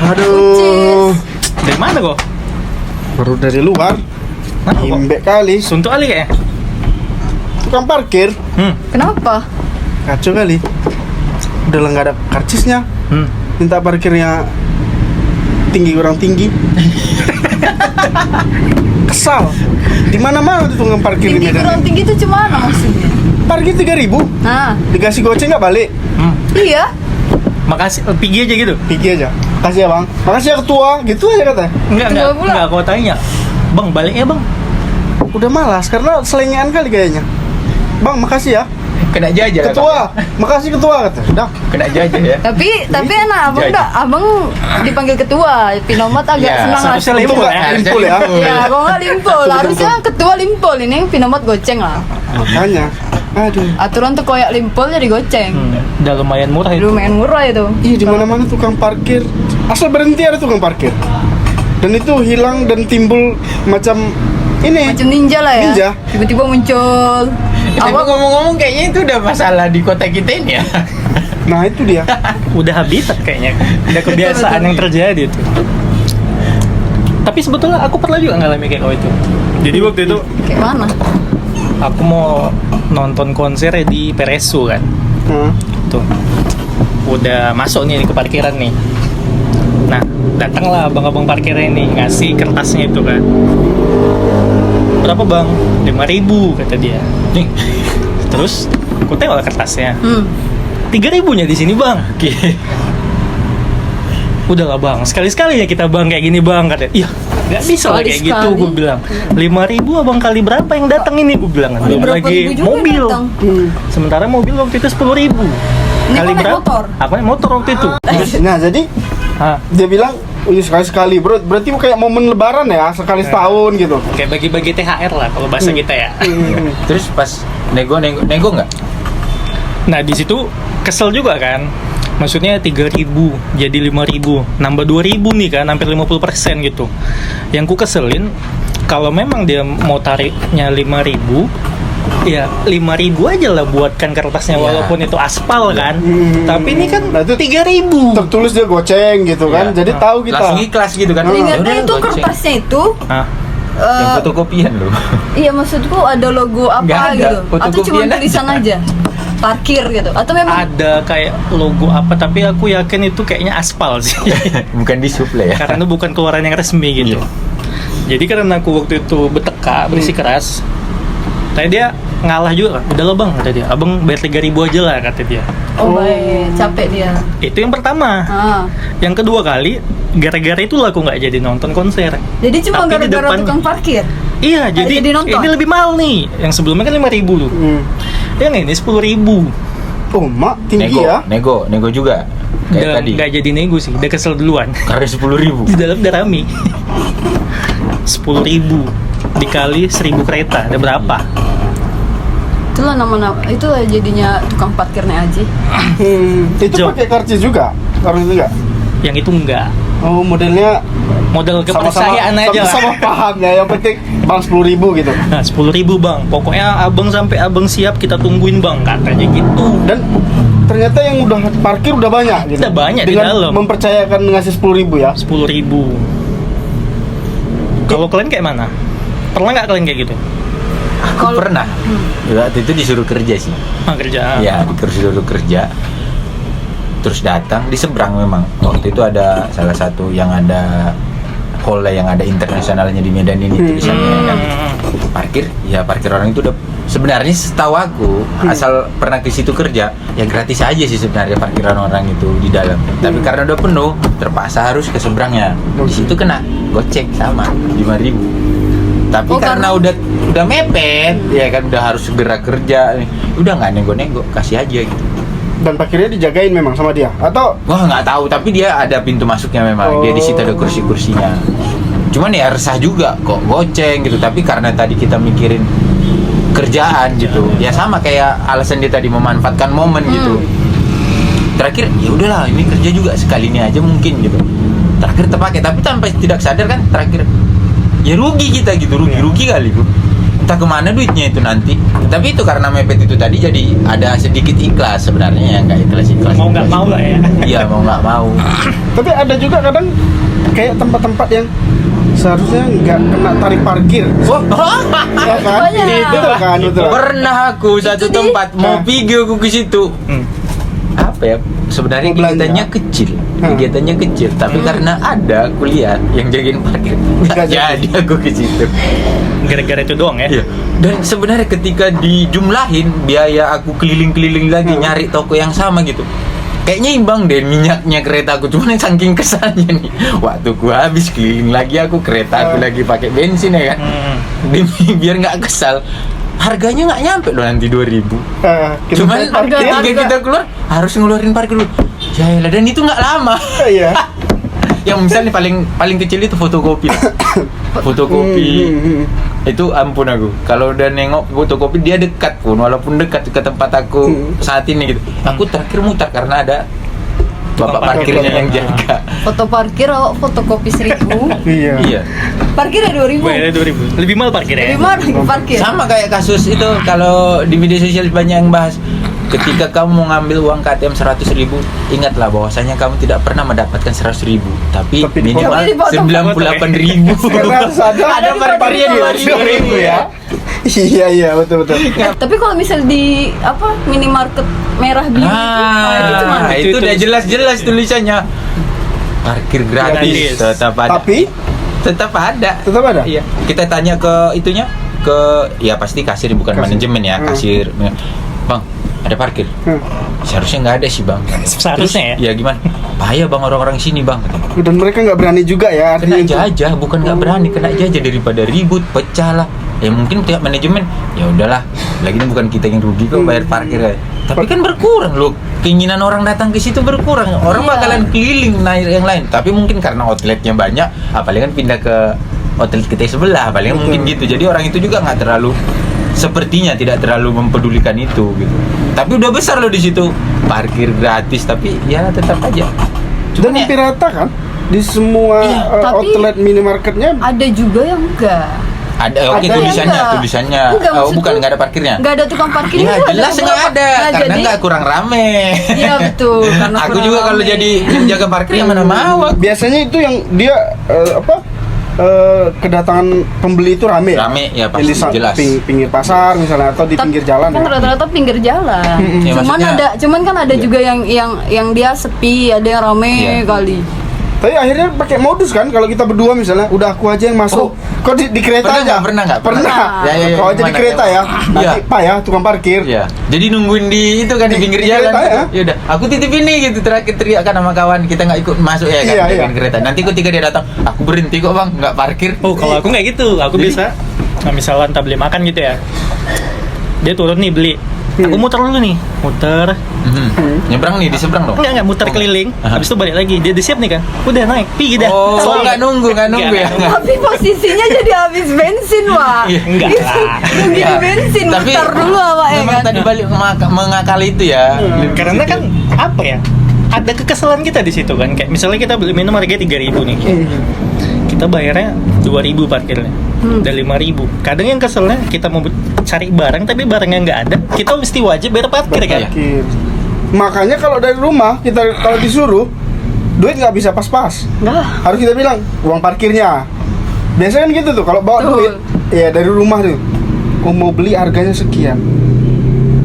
Aduh. Dari mana kok? Baru dari luar. Imbek kali. Suntuk kali kayaknya. Tukang parkir. Kenapa? Kacau kali. Udah lah nggak ada karcisnya. Minta parkirnya tinggi kurang tinggi. Kesal. Di mana-mana tuh tukang parkir di Tinggi Medan. kurang tinggi itu cuma mana maksudnya? Parkir 3.000. Nah, Dikasih goceng nggak balik. iya. Makasih, pergi aja gitu. Pergi aja. Makasih ya bang. Makasih ya ketua. Gitu aja katanya. Enggak, aku tanya. Bang, baliknya bang. Udah malas karena selengean kali kayaknya. Bang, makasih ya. Kena jajan. Ketua, makasih ketua kata. Udah. Kena jajan ya. Tapi enak abang Jadi. enggak, abang dipanggil ketua, Pinomat agak Ya, senang seharusnya hati. limpul ya. Limpul ya. Ya, kalau nggak limpul, harusnya ketua limpul ini Pinomat goceng lah. Makanya. Aduh. Aturan tuh koyak limpul jadi goceng. Udah lumayan murah itu. Lumayan murah itu. Iya di mana-mana tukang parkir. Asal berhenti ada tukang parkir. Dan itu hilang dan timbul macam ini. Macam ninja lah ya. Ninja. Tiba-tiba muncul. Tapi ngomong-ngomong kayaknya itu udah masalah di kota kita ini ya. Nah itu dia. Udah habitat kayaknya. Udah kebiasaan yang terjadi itu. Tapi sebetulnya aku pernah juga ngalamin kayak kau itu. Jadi waktu itu Kayak mana? aku mau nonton konser di Peresu kan. Tuh. Udah masuk nih ke parkiran nih. Nah, datanglah abang-abang parkirnya ini ngasih kertasnya itu kan. Berapa bang? 5.000 kata dia. Nih. Terus aku tengok kertasnya. 3.000-nya di sini bang. Udahlah bang, sekali-sekali ya kita bang kayak gini bang kata. Iya, nggak bisa lah kayak gitu gue bilang. 5.000 abang kali berapa yang datang ini gue bilang. Belum berapa lagi ribu juga mobil. datang. Sementara mobil waktu itu 10.000. Ini Kali kau naik berapa? motor? Aku naik motor waktu itu. Nah jadi Hah, dia bilang sekali-sekali bro, berarti kayak momen lebaran ya, sekali setahun gitu. kayak bagi-bagi THR lah kalau bahasa kita ya. Terus pas nego nggak? Nah di situ kesel juga kan. Maksudnya 3.000 jadi 5.000, nambah 2.000 nih kan, hampir 50% gitu. Yang ku keselin kalau memang dia mau tariknya 5.000, ya 5.000 aja lah buatkan kertasnya, Iya. walaupun itu aspal kan. Tapi ini kan Nah, itu 3.000. tertulis dia goceng gitu kan, Iya. jadi tahu kita. Langsung ikhlas gitu kan. Hmm. Ingatnya Yaudah, itu goceng. kertasnya itu Hah? Yang eh, fotokopian loh. iya maksudku ada logo Nggak apa ada, gitu. Atau cuma fotokopian tulisan aja. Parkir gitu. Atau memang Ada kayak logo apa, tapi aku yakin itu kayaknya aspal sih. Bukan disuplai ya. Karena itu bukan keluaran yang resmi gitu. Jadi karena aku waktu itu beteka, berisi keras, tadi dia ngalah juga kan. Udah lah bang, kata dia. Abang bayar 3.000 aja lah, kata dia. baik, capek dia. Itu yang pertama. Yang kedua kali, gara-gara itulah aku nggak jadi nonton konser. Jadi cuma Tapi di gara-gara depan- tukang parkir. Iya, jadi nonton? ini lebih mahal nih. Yang sebelumnya kan 5.000 tuh. Yang ini 10.000. Oh mak tinggi ya. Nego juga. Kayak Udah tadi. nggak jadi nego sih, udah kesel duluan. Karena 10.000. Di dalam udah rame. 10.000 dikali 1.000 kereta, ada berapa? Itulah nama-nama, itulah jadinya tukang parkirnya Aji. Itu Jom. pakai karcis juga, karcis juga. Yang itu enggak. Oh modelnya Model sama-sama kepercayaan aja lah. sama paham ya, yang penting bang 10.000 gitu. Nah, 10.000 bang. Pokoknya abang sampai abang siap kita tungguin bang, katanya gitu. Dan ternyata yang udah parkir udah banyak gitu. Udah banyak di dengan dalam. mempercayakan ngasih 10.000 ya. 10.000. Kalau kalian kayak mana? Pernah nggak kalian kayak gitu? Aku pernah. Waktu itu disuruh kerja sih. Kerja. Ya, disuruh kerja. Terus datang di seberang memang. Waktu itu ada salah satu yang ada hall yang ada internasionalnya di Medan ini tulisannya kan. Parkir, ya parkir orang itu udah sebenarnya setahu aku asal pernah ke situ kerja ya gratis aja sih sebenarnya parkiran orang itu di dalam. Tapi karena udah penuh terpaksa harus ke seberangnya. Di situ kena gocek sama 5.000. Tapi karena udah mepet ya kan udah harus segera kerja nih. Udah nggak nego-nego, kasih aja gitu. Dan parkirnya dijagain memang sama dia atau Wah nggak tahu, tapi dia ada pintu masuknya memang. Dia di situ ada kursi-kursinya. Cuman ya resah juga kok goceng gitu. Tapi karena tadi kita mikirin kerjaan gitu, ya sama kayak alasan dia tadi memanfaatkan momen gitu. Terakhir ya udahlah ini kerja juga sekali ini aja mungkin gitu. Terakhir terpakai, tapi tanpa tidak sadar kan terakhir ya rugi kita gitu, rugi kali bro. entah kemana duitnya itu nanti. Tapi itu karena mepet itu tadi jadi ada sedikit ikhlas sebenarnya, ya nggak ikhlas. Mau nggak mau lah ya. Iya, mau nggak mau. Tapi ada juga kadang kayak tempat-tempat yang seharusnya nggak kena tarif parkir. Wah, Ya kan? Banyak. Betul kan, betul. pernah aku satu di- tempat mau pergi aku ke situ. Apa ya? Sebenarnya Mau belanja. kegiatannya kecil, kegiatannya kecil. Tapi karena ada kuliah yang jagain parkir, nggak Nggak jadi. jadi aku ke situ. Gara-gara itu doang ya. Iya. Dan sebenarnya ketika dijumlahin biaya aku keliling-keliling lagi nyari toko yang sama gitu, kayaknya imbang deh minyaknya kereta aku. Cuman yang saking kesannya nih, waktu ku habis keliling lagi aku, kereta aku lagi pakai bensin ya kan. Demi biar nggak kesal, harganya nggak nyampe loh nanti 2.000. Kita Cuman naik parkir. ketika kita keluar harus ngeluarin parkir dulu. Yaelah, dan itu nggak lama. Iya. Yang misalnya paling kecil itu fotokopi. Fotokopi. Itu ampun aku. Kalau udah nengok fotokopi dia dekat pun, walaupun dekat ke tempat aku saat ini gitu. Aku terakhir mutar karena ada bapak parkirnya yang jaga. Foto parkir, fotokopi 1.000. Iya. Iya. Parkirnya 2.000. Bayarnya 2.000. Lebih mahal parkirnya. Lebih mahal lagi parkir. Sama kayak kasus itu kalau di media sosial banyak yang bahas. Ketika kamu mau ngambil uang KTM 100.000, ingatlah bahwasanya kamu tidak pernah mendapatkan 100.000, tapi Tapi minimal dipotong. 98.000. Karena ada parkirnya 2.000 ya. Iya, betul. Tapi kalau misal di apa minimarket merah biru itu cuma Itu udah jelas-jelas tulisannya parkir gratis, Gratis. tetap ada. Tapi Tetap ada. tetap ada. Iya. Kita tanya ke itunya, ke ya pasti kasir bukan Kasir. manajemen ya, kasir. Bang, ada parkir? Seharusnya nggak ada sih bang. Seharusnya ya. Ya gimana? Bahaya bang orang-orang sini bang. Dan mereka nggak berani juga ya. Kena artinya itu. jajah, bukan nggak berani, kena jajah daripada ribut, pecah lah. Ya mungkin pihak manajemen, ya udahlah. Lagi ini bukan kita yang rugi kok bayar parkir ya. Tapi kan berkurang loh. Keinginan orang datang ke situ berkurang. Orang Iya. bakalan keliling naik yang lain. Tapi mungkin karena outletnya banyak, apalagi kan pindah ke outlet kita sebelah, paling mungkin gitu. Jadi orang itu juga nggak terlalu, sepertinya tidak terlalu mempedulikan itu gitu. Tapi udah besar loh di situ parkir gratis, tapi ya tetap aja. Dan Cuman ya, hampir rata kan di semua Iya, tapi- outlet minimarketnya. ada juga yang enggak. ada oke Ada yang tulisannya. enggak, Oh, maksudku bukan nggak ada parkirnya. Enggak ada tukang parkir. Ya itu jelas nggak beberapa. ada, Nah, karena jadi nggak kurang rame. iya betul. Karena Aku kurang juga kalau rame. jadi jaga parkir yang mana mau aku. Biasanya itu yang dia kedatangan pembeli itu rame. Rame ya Yang pasti di jelas. pinggir pasar misalnya atau di Tapi pinggir jalan. kan ya. rata-rata pinggir jalan. Ya, Cuman kan ada Iya. juga yang dia sepi, ada yang rame Iya. kali. Tapi akhirnya pakai modus kan kalau kita berdua misalnya udah aku aja yang masuk. Kok di kereta Pernah aja? nggak? Pernah nggak? Pernah. Ya, ya, ya, Kau aja di gimana? kereta ya. Nanti Iya. Pak ya tukang parkir. Ya, jadi nungguin di itu kan di pinggir Di jalan. kereta, ya. Ya udah, aku titip ini gitu terakhir teriakkan sama kawan kita nggak ikut masuk ya kan Iya, di iya. pinggir kereta. Nanti ketika dia datang, aku berhenti kok bang, nggak parkir. Oh, kalau aku nggak gitu. Aku Jadi- bisa. Nah, misalnya entah beli makan gitu ya. Dia turun nih beli. Aku muter dulu nih. Muter. Nyebrang nih di seberang dong. Enggak muter keliling. Habis itu balik lagi. Dia siap nih kan. Udah naik. Pergi dah. Oh, Soalnya- nggak nunggu ya. Nggak. Tapi posisinya jadi habis bensin, Wak. Iya, enggak lah. Nungguin Ya, bensin, tapi muter dulu Wak ya memang kan. tadi balik mengakali itu ya. Karena kan apa ya? Ada kekesalan kita di situ kan. Kayak misalnya kita beli minum harganya 3.000 nih. Kita bayarnya 2.000 parkirnya. Dan 5.000. Kadang yang keselnya kita mau cari barang tapi barangnya nggak ada, kita mesti wajib bayar parkir kan. Iya. Parkir. Makanya kalau dari rumah kita kalau disuruh duit nggak bisa pas-pas. Nah, Harus kita bilang uang parkirnya. Biasanya kan gitu tuh kalau bawa Betul. duit ya dari rumah tuh. Aku mau beli harganya sekian.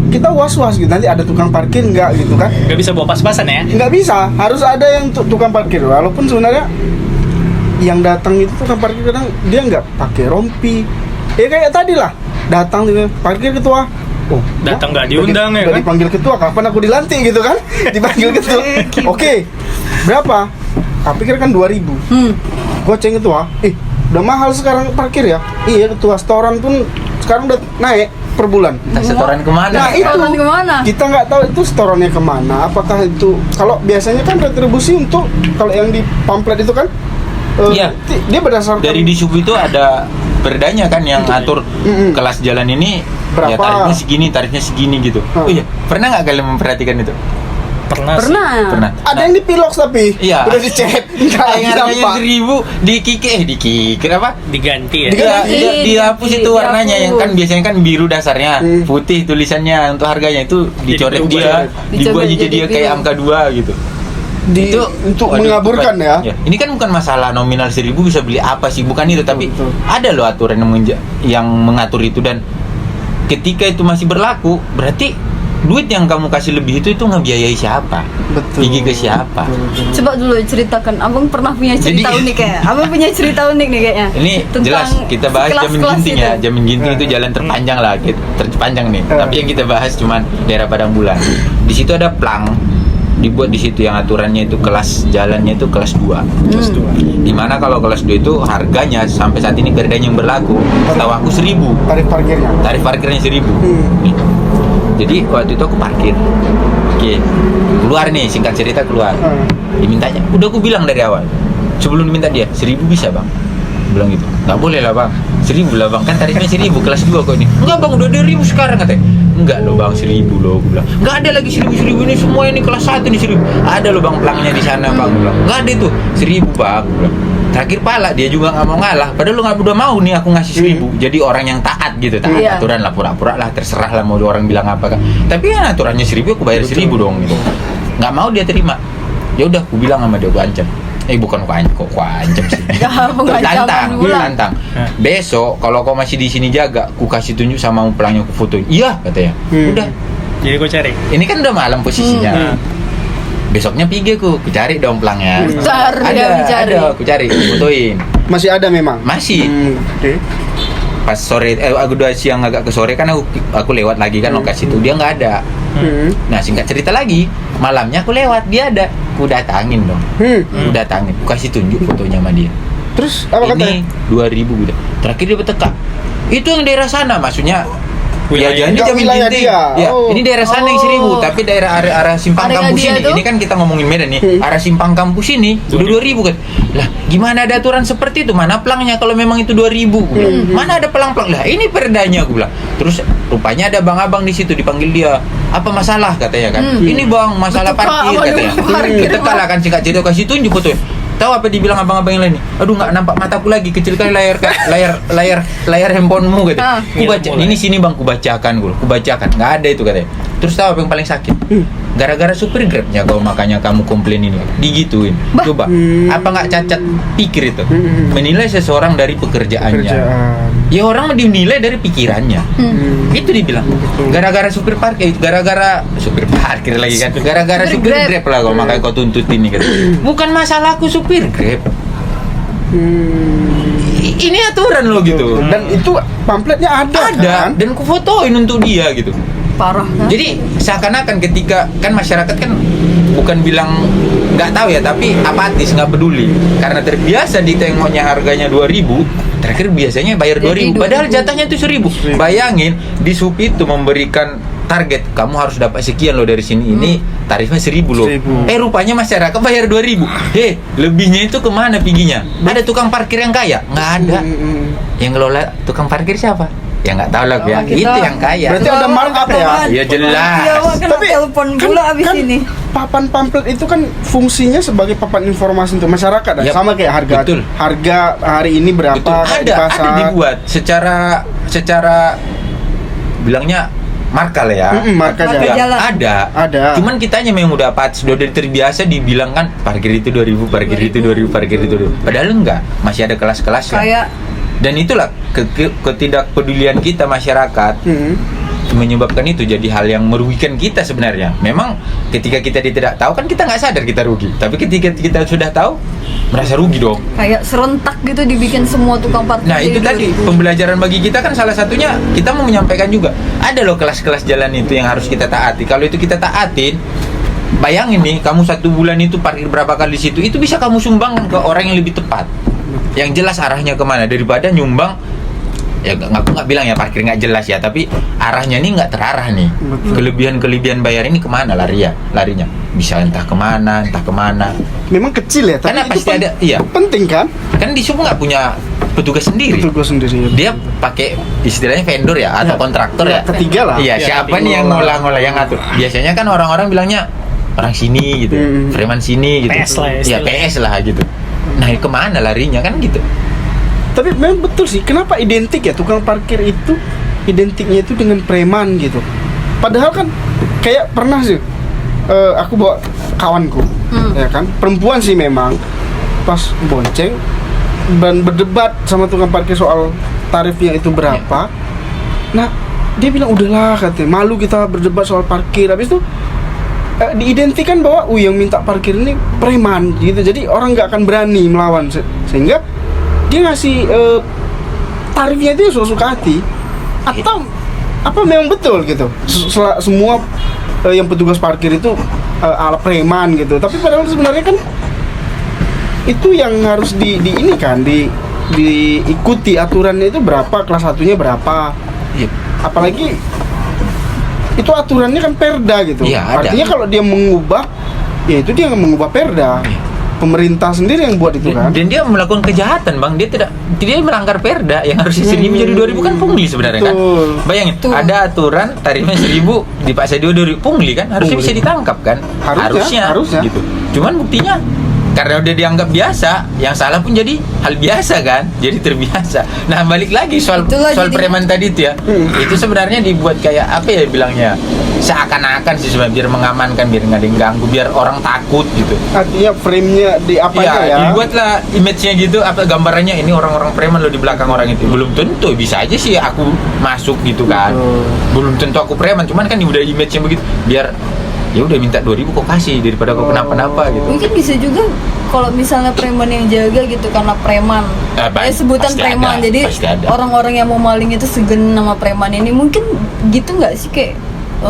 Kita was-was gitu nanti ada tukang parkir nggak gitu kan? Nggak bisa bawa pas-pasan ya. Nggak bisa, harus ada yang tukang parkir. Walaupun sebenarnya yang datang itu tukang parkir kadang dia nggak pakai rompi. Ya kayak tadi lah, datang gitu, parkir ketua. Oh, Datang nggak udah diundang ya udah kan? dipanggil ketua, kapan aku dilantik gitu kan? Dipanggil ketua. Oke, berapa? Tak pikir kan 2.000. Goceng ketua. Udah mahal sekarang parkir ya? Iya ketua, setoran pun sekarang udah naik per bulan. Entah setoran kemana? Nah, itu. setoran kemana? Kita nggak tahu itu setorannya kemana. Apakah itu kalau biasanya kan retribusi untuk kalau yang di pamflet itu kan Iya. dia berdasarkan Dari di sub itu ada perdanya kan yang atur Mm-mm. kelas jalan ini ya Berapa? tarifnya segini gitu. Oh iya, pernah nggak kalian memperhatikan itu? Pernah. Ada yang dipilok tapi Iya. udah dicek nggak lagi Yang harganya nampak. 1.000 dikikir apa? Diganti ya. Diganti. Dihapus itu Dihapus. warnanya yang kan biasanya kan biru dasarnya, putih tulisannya untuk harganya itu dicoret Dicoret. dia, dibuat Dicoret jadi jadi kayak biru. angka 2 gitu. Untuk waduh, mengaburkan bukan. ya. Ini kan bukan masalah nominal 1.000 bisa beli apa sih, bukan itu, tapi Betul. ada loh aturan yang mengatur itu, dan ketika itu masih berlaku berarti duit yang kamu kasih lebih itu ngebiayai siapa? Betul. Gigi ke siapa? Betul. Coba dulu ceritakan, abang pernah punya cerita Jadi- unik kayak? Abang punya cerita unik nih kayaknya. Ini Tentang jelas kita bahas Jamin kelas-kelas Ginting itu. ya. Jamin Ginting itu jalan terpanjang lah, terpanjang nih. Tapi yang kita bahas cuman daerah Padang Bulan. Di situ ada plang dibuat di situ yang aturannya itu kelas jalannya itu kelas 2. Terus tuh. Dimana kalau kelas 2 itu harganya sampai saat ini perda yang berlaku setahu aku 1.000. Tarif parkirnya. Tarif parkirnya 1.000. Nih. Jadi waktu itu aku parkir. Oke. Keluar nih, singkat cerita keluar. Dimintanya. Udah aku bilang dari awal. Sebelum diminta dia, 1.000 bisa, Bang. Bilang gitu. Enggak boleh lah, Bang. 1.000 lah, Bang. Kan tarifnya 1.000 kelas 2 kok ini. Enggak, Bang, udah 2.000 sekarang katanya. Enggak loh, Bang, 1.000 loh, aku bilang. Enggak ada lagi 1.000 ini semua ini kelas 1 nih 1.000. Ada loh, Bang, pelangnya di sana, Bang. Aku bilang. Enggak ada itu. 1.000, Bang. Aku bilang. Terakhir pala dia juga nggak mau ngalah, padahal lu nggak udah mau nih aku ngasih 1.000. Jadi orang yang taat gitu, taat Iya. aturan lah, pura-pura lah, terserah lah mau orang bilang apa kan. Tapi kan aturannya 1.000, aku bayar 1.000 dong gitu. Nggak mau dia terima. Ya udah, aku bilang sama dia, aku ancam. Bukan kok ancam sih. Ya, pengancaman Tantang, pula. tantang. Besok kalau kau masih di sini jaga, ku kasih tunjuk sama pelangnya, ku fotoin. Iya katanya. Udah. Jadi gue cari. Ini kan udah malam posisinya. Besoknya pergi ku cari dong pelangnya. Cari, dicari. Ada, aku cari, aku fotoin. Masih ada memang. Masih. Oke. Pas sore, aku udah siang agak ke sore kan aku lewat lagi kan lokasi itu, dia nggak ada. Nah singkat cerita lagi, malamnya aku lewat, dia ada. Aku datangin dong. Aku datangin, aku kasih tunjuk fotonya sama dia. Terus apa Ini katanya? 2.000 udah. Terakhir dia bertekak. Itu yang daerah sana, maksudnya. Wilayah- Ya, jadi Enggak Jamin wilayah Ginting. dia. Ya, Oh. ini daerah sana yang 1.000, tapi daerah arah simpang Area kampus dia ini. tuh? Ini kan kita ngomongin Medan nih. Arah simpang kampus ini udah 2.000 kan. Lah, gimana ada aturan seperti itu? Mana pelangnya kalau memang itu 2.000? Aku bilang. Mana ada pelang-pelang? Lah, ini perdanya aku bilang. Terus rupanya ada bang-abang di situ, dipanggil dia. Apa masalah katanya kan? Ini Bang, masalah Betul, Pak. parkir Waduh, katanya. parkir, Kita kalah kan, singkat cerita kasih tunjuk foto. Tahu apa dibilang abang-abang yang lain nih? Aduh, nggak nampak mataku lagi, kecil kali layar handphonemu gitu. Ah. Ku baca, ini sini Bang, ku bacakan, ku bacakan. Nggak ada itu katanya. Terus tahu apa yang paling sakit? Gara-gara supir Grabnya kau, makanya kamu komplain ini, digituin. Coba, apa nggak cacat pikir itu? Menilai seseorang dari pekerjaannya. Ya orang dinilai dari pikirannya. Itu dibilang. Gara-gara supir parkir, gara-gara supir parkir lagi kan. Gara-gara Supir supir Grab. Grab lah kau, makanya kau tuntut ini gitu. Bukan masalahku supir Grab. Ini aturan lo gitu. Dan itu pamfletnya ada. Ada Kan? dan ku fotoin untuk dia gitu. Parah kan? Jadi seakan-akan ketika kan masyarakat kan bukan bilang nggak tahu ya, tapi apatis, nggak peduli karena terbiasa ditengoknya harganya 2.000, terakhir biasanya bayar 2.000 padahal jatahnya itu 1.000. Bayangin di sub itu memberikan target kamu harus dapat sekian loh dari sini, ini tarifnya 1.000 loh. 1.000. Rupanya masyarakat bayar 2.000. Lebihnya itu kemana piginya? Ada tukang parkir yang kaya? Nggak ada. Yang ngelola tukang parkir siapa? Ya nggak tahu lah ya. kita. Itu yang kaya. Berarti ada markup ya? Iya jelas. Iya, Wak, kena telepon pula abis ini. Papan pamflet itu kan fungsinya sebagai papan informasi untuk masyarakat kan? Yap, Sama kayak harga. betul. Harga hari ini berapa Betul. kayak di Ada pasar. dibuat secara bilangnya marka lah ya. Marka Marka jalan. jalan. Ada. Cuman kitanya memang udah sudah dari terbiasa dibilang kan parkir itu 2.000, parkir itu 2.000, parkir itu 2.000. Padahal enggak, masih ada kelas-kelasnya. Kayak Dan itulah ketidakpedulian kita masyarakat menyebabkan itu jadi hal yang merugikan kita sebenarnya. Memang ketika kita tidak tahu kan kita nggak sadar kita rugi. Tapi ketika kita sudah tahu merasa rugi dong. kayak serentak gitu dibikin semua tukang parkir. Nah itu jadi tadi 2.000. pembelajaran bagi kita kan salah satunya kita mau menyampaikan juga ada loh kelas-kelas jalan itu yang harus kita taati. Kalau itu kita taatin, bayangin nih kamu 1 bulan itu parkir berapa kali di situ, itu bisa kamu sumbangkan ke orang yang lebih tepat, yang jelas arahnya kemana daripada nyumbang. Ya aku nggak bilang ya parkir nggak jelas ya, tapi arahnya ini nggak terarah nih. Kelebihan bayar ini kemana larinya bisa entah kemana. Memang kecil ya, tapi Karena itu pasti ada, iya. penting kan? Kan di sub nggak punya petugas sendiri. Itu gue sendiri. Dia pakai istilahnya vendor ya atau Ya. kontraktor ya. Ketiga lah. Iya, Ya, siapa tapi nih yang ngolah yang ngatur? Biasanya kan orang-orang bilangnya orang sini gitu, preman sini gitu. PS lah ya, ya istilahnya. PS lah gitu. Nah kemana larinya kan gitu? Tapi memang betul sih, kenapa identik ya tukang parkir itu identiknya itu dengan preman gitu. Padahal kan kayak pernah sih aku bawa kawanku, ya kan, perempuan sih memang, pas bonceng dan berdebat sama tukang parkir soal tarifnya itu berapa. Nah dia bilang udahlah katanya, malu kita berdebat soal parkir. Habis itu diidentikan bahwa yang minta parkir ini preman gitu. Jadi orang nggak akan berani melawan sehingga dia ngasih tarifnya itu suka hati. Atau apa memang betul gitu semua yang petugas parkir itu ala preman gitu. Tapi padahal sebenarnya kan itu yang harus ini kan diikuti aturannya itu berapa, kelas satunya berapa. Apalagi itu aturannya kan perda gitu. Artinya kalau dia mengubah, ya itu dia yang mengubah perda. Pemerintah sendiri yang buat itu kan. Dan dia melakukan kejahatan, Bang. Dia melanggar perda yang harusnya 1.000 jadi 2.000 kan pungli sebenarnya kan. Bayangin, ada aturan tarifnya 1.000 dipaksa 2.000 pungli kan, harusnya bisa ditangkap kan? Harusnya gitu. Cuman buktinya karena udah dianggap biasa, yang salah pun jadi hal biasa kan, jadi terbiasa. Nah balik lagi soal preman tadi itu ya, itu sebenarnya dibuat kayak apa ya bilangnya, seakan-akan sih sebenarnya biar mengamankan, biar nggak ada yang ganggu, biar orang takut gitu. Artinya frame-nya di apanya ya? Dibuatlah image-nya gitu, apa gambarannya ini orang-orang preman lo di belakang orang itu. Belum tentu, bisa aja sih aku masuk gitu kan. Belum tentu aku preman, cuman kan udah image-nya begitu, biar ya udah minta 2.000 kok kasih daripada kok kenapa-napa gitu. Mungkin bisa juga kalau misalnya preman yang jaga gitu karena preman. Sebutan preman. Jadi orang-orang yang mau maling itu segen nama preman ini. Mungkin gitu nggak sih kayak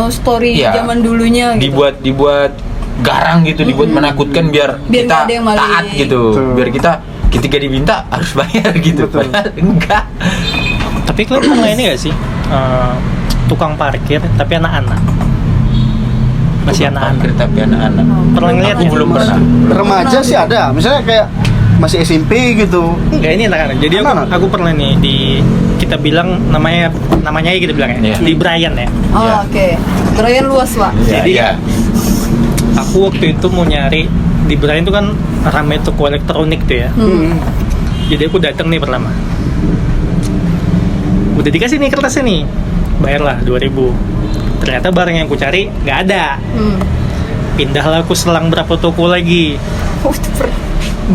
story zaman dulunya gitu. Dibuat garang gitu, dibuat menakutkan biar kita taat gitu. Biar kita ketika diminta harus bayar gitu. Padahal enggak. Tapi kalian pernah ini nggak sih tukang parkir tapi anak-anak? Masih anak-anak. Tapi anak-anak. Pernah ngeliat? Aku belum pernah. Remaja sih ada, misalnya kayak masih SMP gitu. Enggak, ini anak-anak. Jadi aku pernah nih kita bilang namanya kita bilangnya di Brian ya. Oke. Brian luas, Pak. Jadi aku waktu itu mau nyari di Brian itu kan ramai toko elektronik tuh ya. Jadi aku datang nih pertama. Udah dikasih nih kertasnya nih. Bayarlah 2.000. Ternyata barang yang aku cari nggak ada. Pindahlah aku selang berapa toko lagi.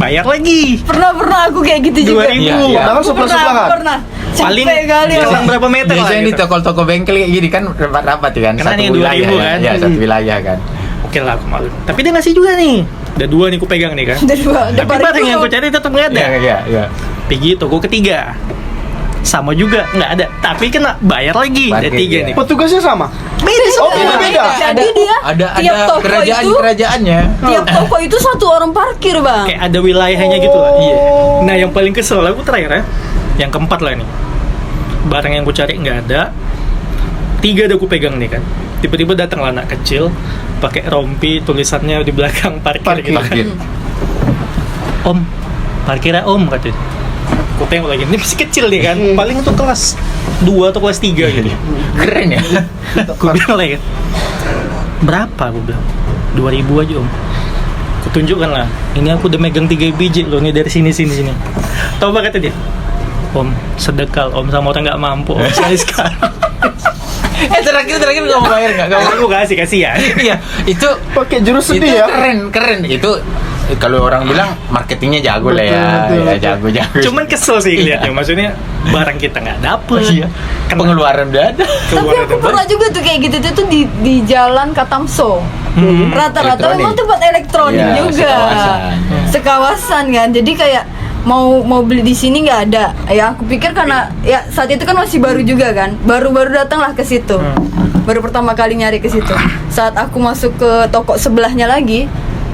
Bayar lagi. Pernah aku kayak gitu juga. 2.000. Padahal sebelah-sebelahan. Pernah. Paling selang berapa meter lah. Biasanya di gitu. toko-toko bengkel kayak gini kan rapat-rapat kan. Karena Satu nih wilayah 2.000 kan. Ya, satu wilayah kan. Oke lah aku malu. Tapi dia ngasih juga nih. Ada 2 nih aku pegang nih kan. Tapi barang yang aku cari tetap nggak ada. Iya. Pergi toko ketiga. Sama juga nggak ada, tapi kena bayar lagi. Ada 3 nih. Petugasnya sama? Beda. Beda. Jadi dia ada tiap kerajaannya. Tiap toko itu satu orang parkir, Bang. Kayak ada wilayahnya gitu lah. Iya. Nah yang paling kesel aku terakhir ya, yang keempat lah nih. Barang yang aku cari nggak ada. 3 udah aku pegang nih kan. Tiba-tiba datang lah anak kecil, pakai rompi, tulisannya di belakang parkir. Gitu kan. Om, parkirnya Om katanya. Aku tengok lagi, ini masih kecil nih kan, paling tuh kelas 2 atau kelas 3 gitu. Keren ya. Aku bilang lagi, berapa? Aku bilang 2.000 aja Om. Aku tunjukkan lah, ini aku udah megang 3 biji loh, nih dari sini. Tahu apa kata dia? Om, sedekal Om sama orang nggak mampu Om sekali. Terakhir nggak mau bayar nggak? Aku kasih ya. Iya, itu Pakai jurus sedih ya. Keren itu. Kalau orang bilang marketingnya jago lah ya, jago. Cuman kesel sih lihatnya, maksudnya barang kita nggak dapet. Iya. Pengeluaran udah ada. Tapi aku pernah juga tuh kayak gitu tuh di jalan Katamso. Rata-rata Elektronik. memang tempat elektronik Iya, juga. Sekawasan kan. Jadi kayak mau beli di sini nggak ada. Ya aku pikir karena ya saat itu kan masih baru juga kan. Baru datanglah ke situ. Baru pertama kali nyari ke situ. Saat aku masuk ke toko sebelahnya lagi,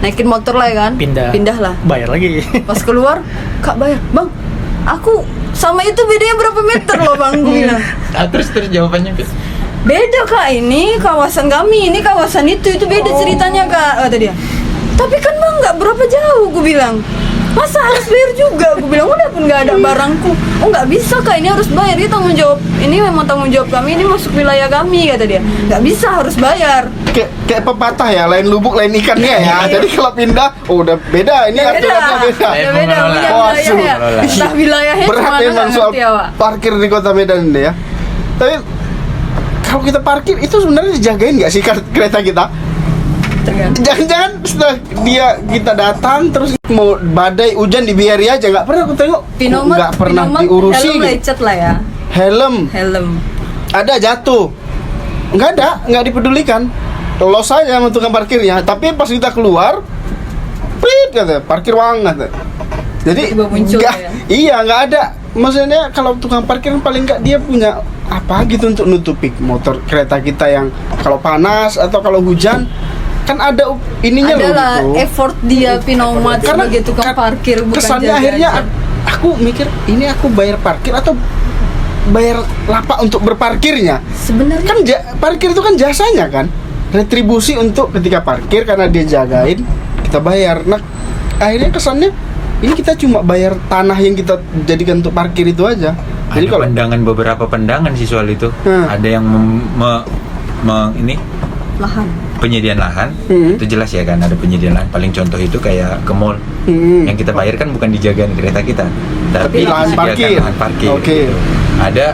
naikin motor lah ya kan. Pindah lah. Bayar lagi. Pas keluar, Kak bayar. Bang, aku sama itu bedanya berapa meter loh Bang, gue bilang. Terus jawabannya Beda Kak, ini kawasan kami, ini kawasan itu beda ceritanya Kak, kata dia. Tapi kan Bang nggak berapa jauh, gue bilang. masa harus bayar juga? Aku bilang udah pun nggak ada barangku. Oh nggak bisa kak, ini harus bayar, ini tanggung jawab, ini memang tanggung jawab kami, ini masuk wilayah kami, kata dia. Nggak bisa, harus bayar. Kayak pepatah ya, lain lubuk lain ikannya ya. Jadi kalau pindah, oh udah beda, ini aturannya beda. Ya Lain beda, mengelola. punya Wah, wilayah. mengelola. Entah wilayahnya Berat cemana memang nggak soal ngerti ya Pak. parkir di kota Medan ini ya. Tapi kalau kita parkir itu sebenarnya dijagain nggak sih kereta kita? Tergantung. Jangan-jangan setelah kita datang terus mau badai hujan dibiari aja, nggak pernah aku tengok. Pinomat, Nggak pernah Pinomat, diurusi. helm gitu. lecet lah ya. Helm ada jatuh, nggak dipedulikan. Los aja sama tukang parkirnya. Tapi pas kita keluar, prit kata parkir uang kata. Jadi Tiba-tiba muncul nggak, ya. iya nggak ada. Maksudnya kalau tukang parkir paling nggak dia punya apa gitu untuk nutupi motor kereta kita yang kalau panas atau kalau hujan kan ada ininya loh Adalah gitu. effort dia Pinomat sebagai tukang parkir, bukan kesannya jaga akhirnya aja. aku mikir ini aku bayar parkir atau bayar lapak untuk berparkirnya. Sebenarnya Kan parkir itu kan jasanya kan, retribusi untuk ketika parkir karena dia jagain kita bayar. Nah akhirnya kesannya ini kita cuma bayar tanah yang kita jadikan untuk parkir itu aja. Jadi Ada kalau beberapa pandangan sih soal itu. Ada yang ini lahan. penyediaan lahan Hmm. itu jelas ya kan, ada penyediaan lahan. Paling contoh itu kayak ke mall. Yang kita bayar kan bukan dijagain kereta kita, tapi lahan disediakan parkir. lahan parkir. Oke. Gitu. Ada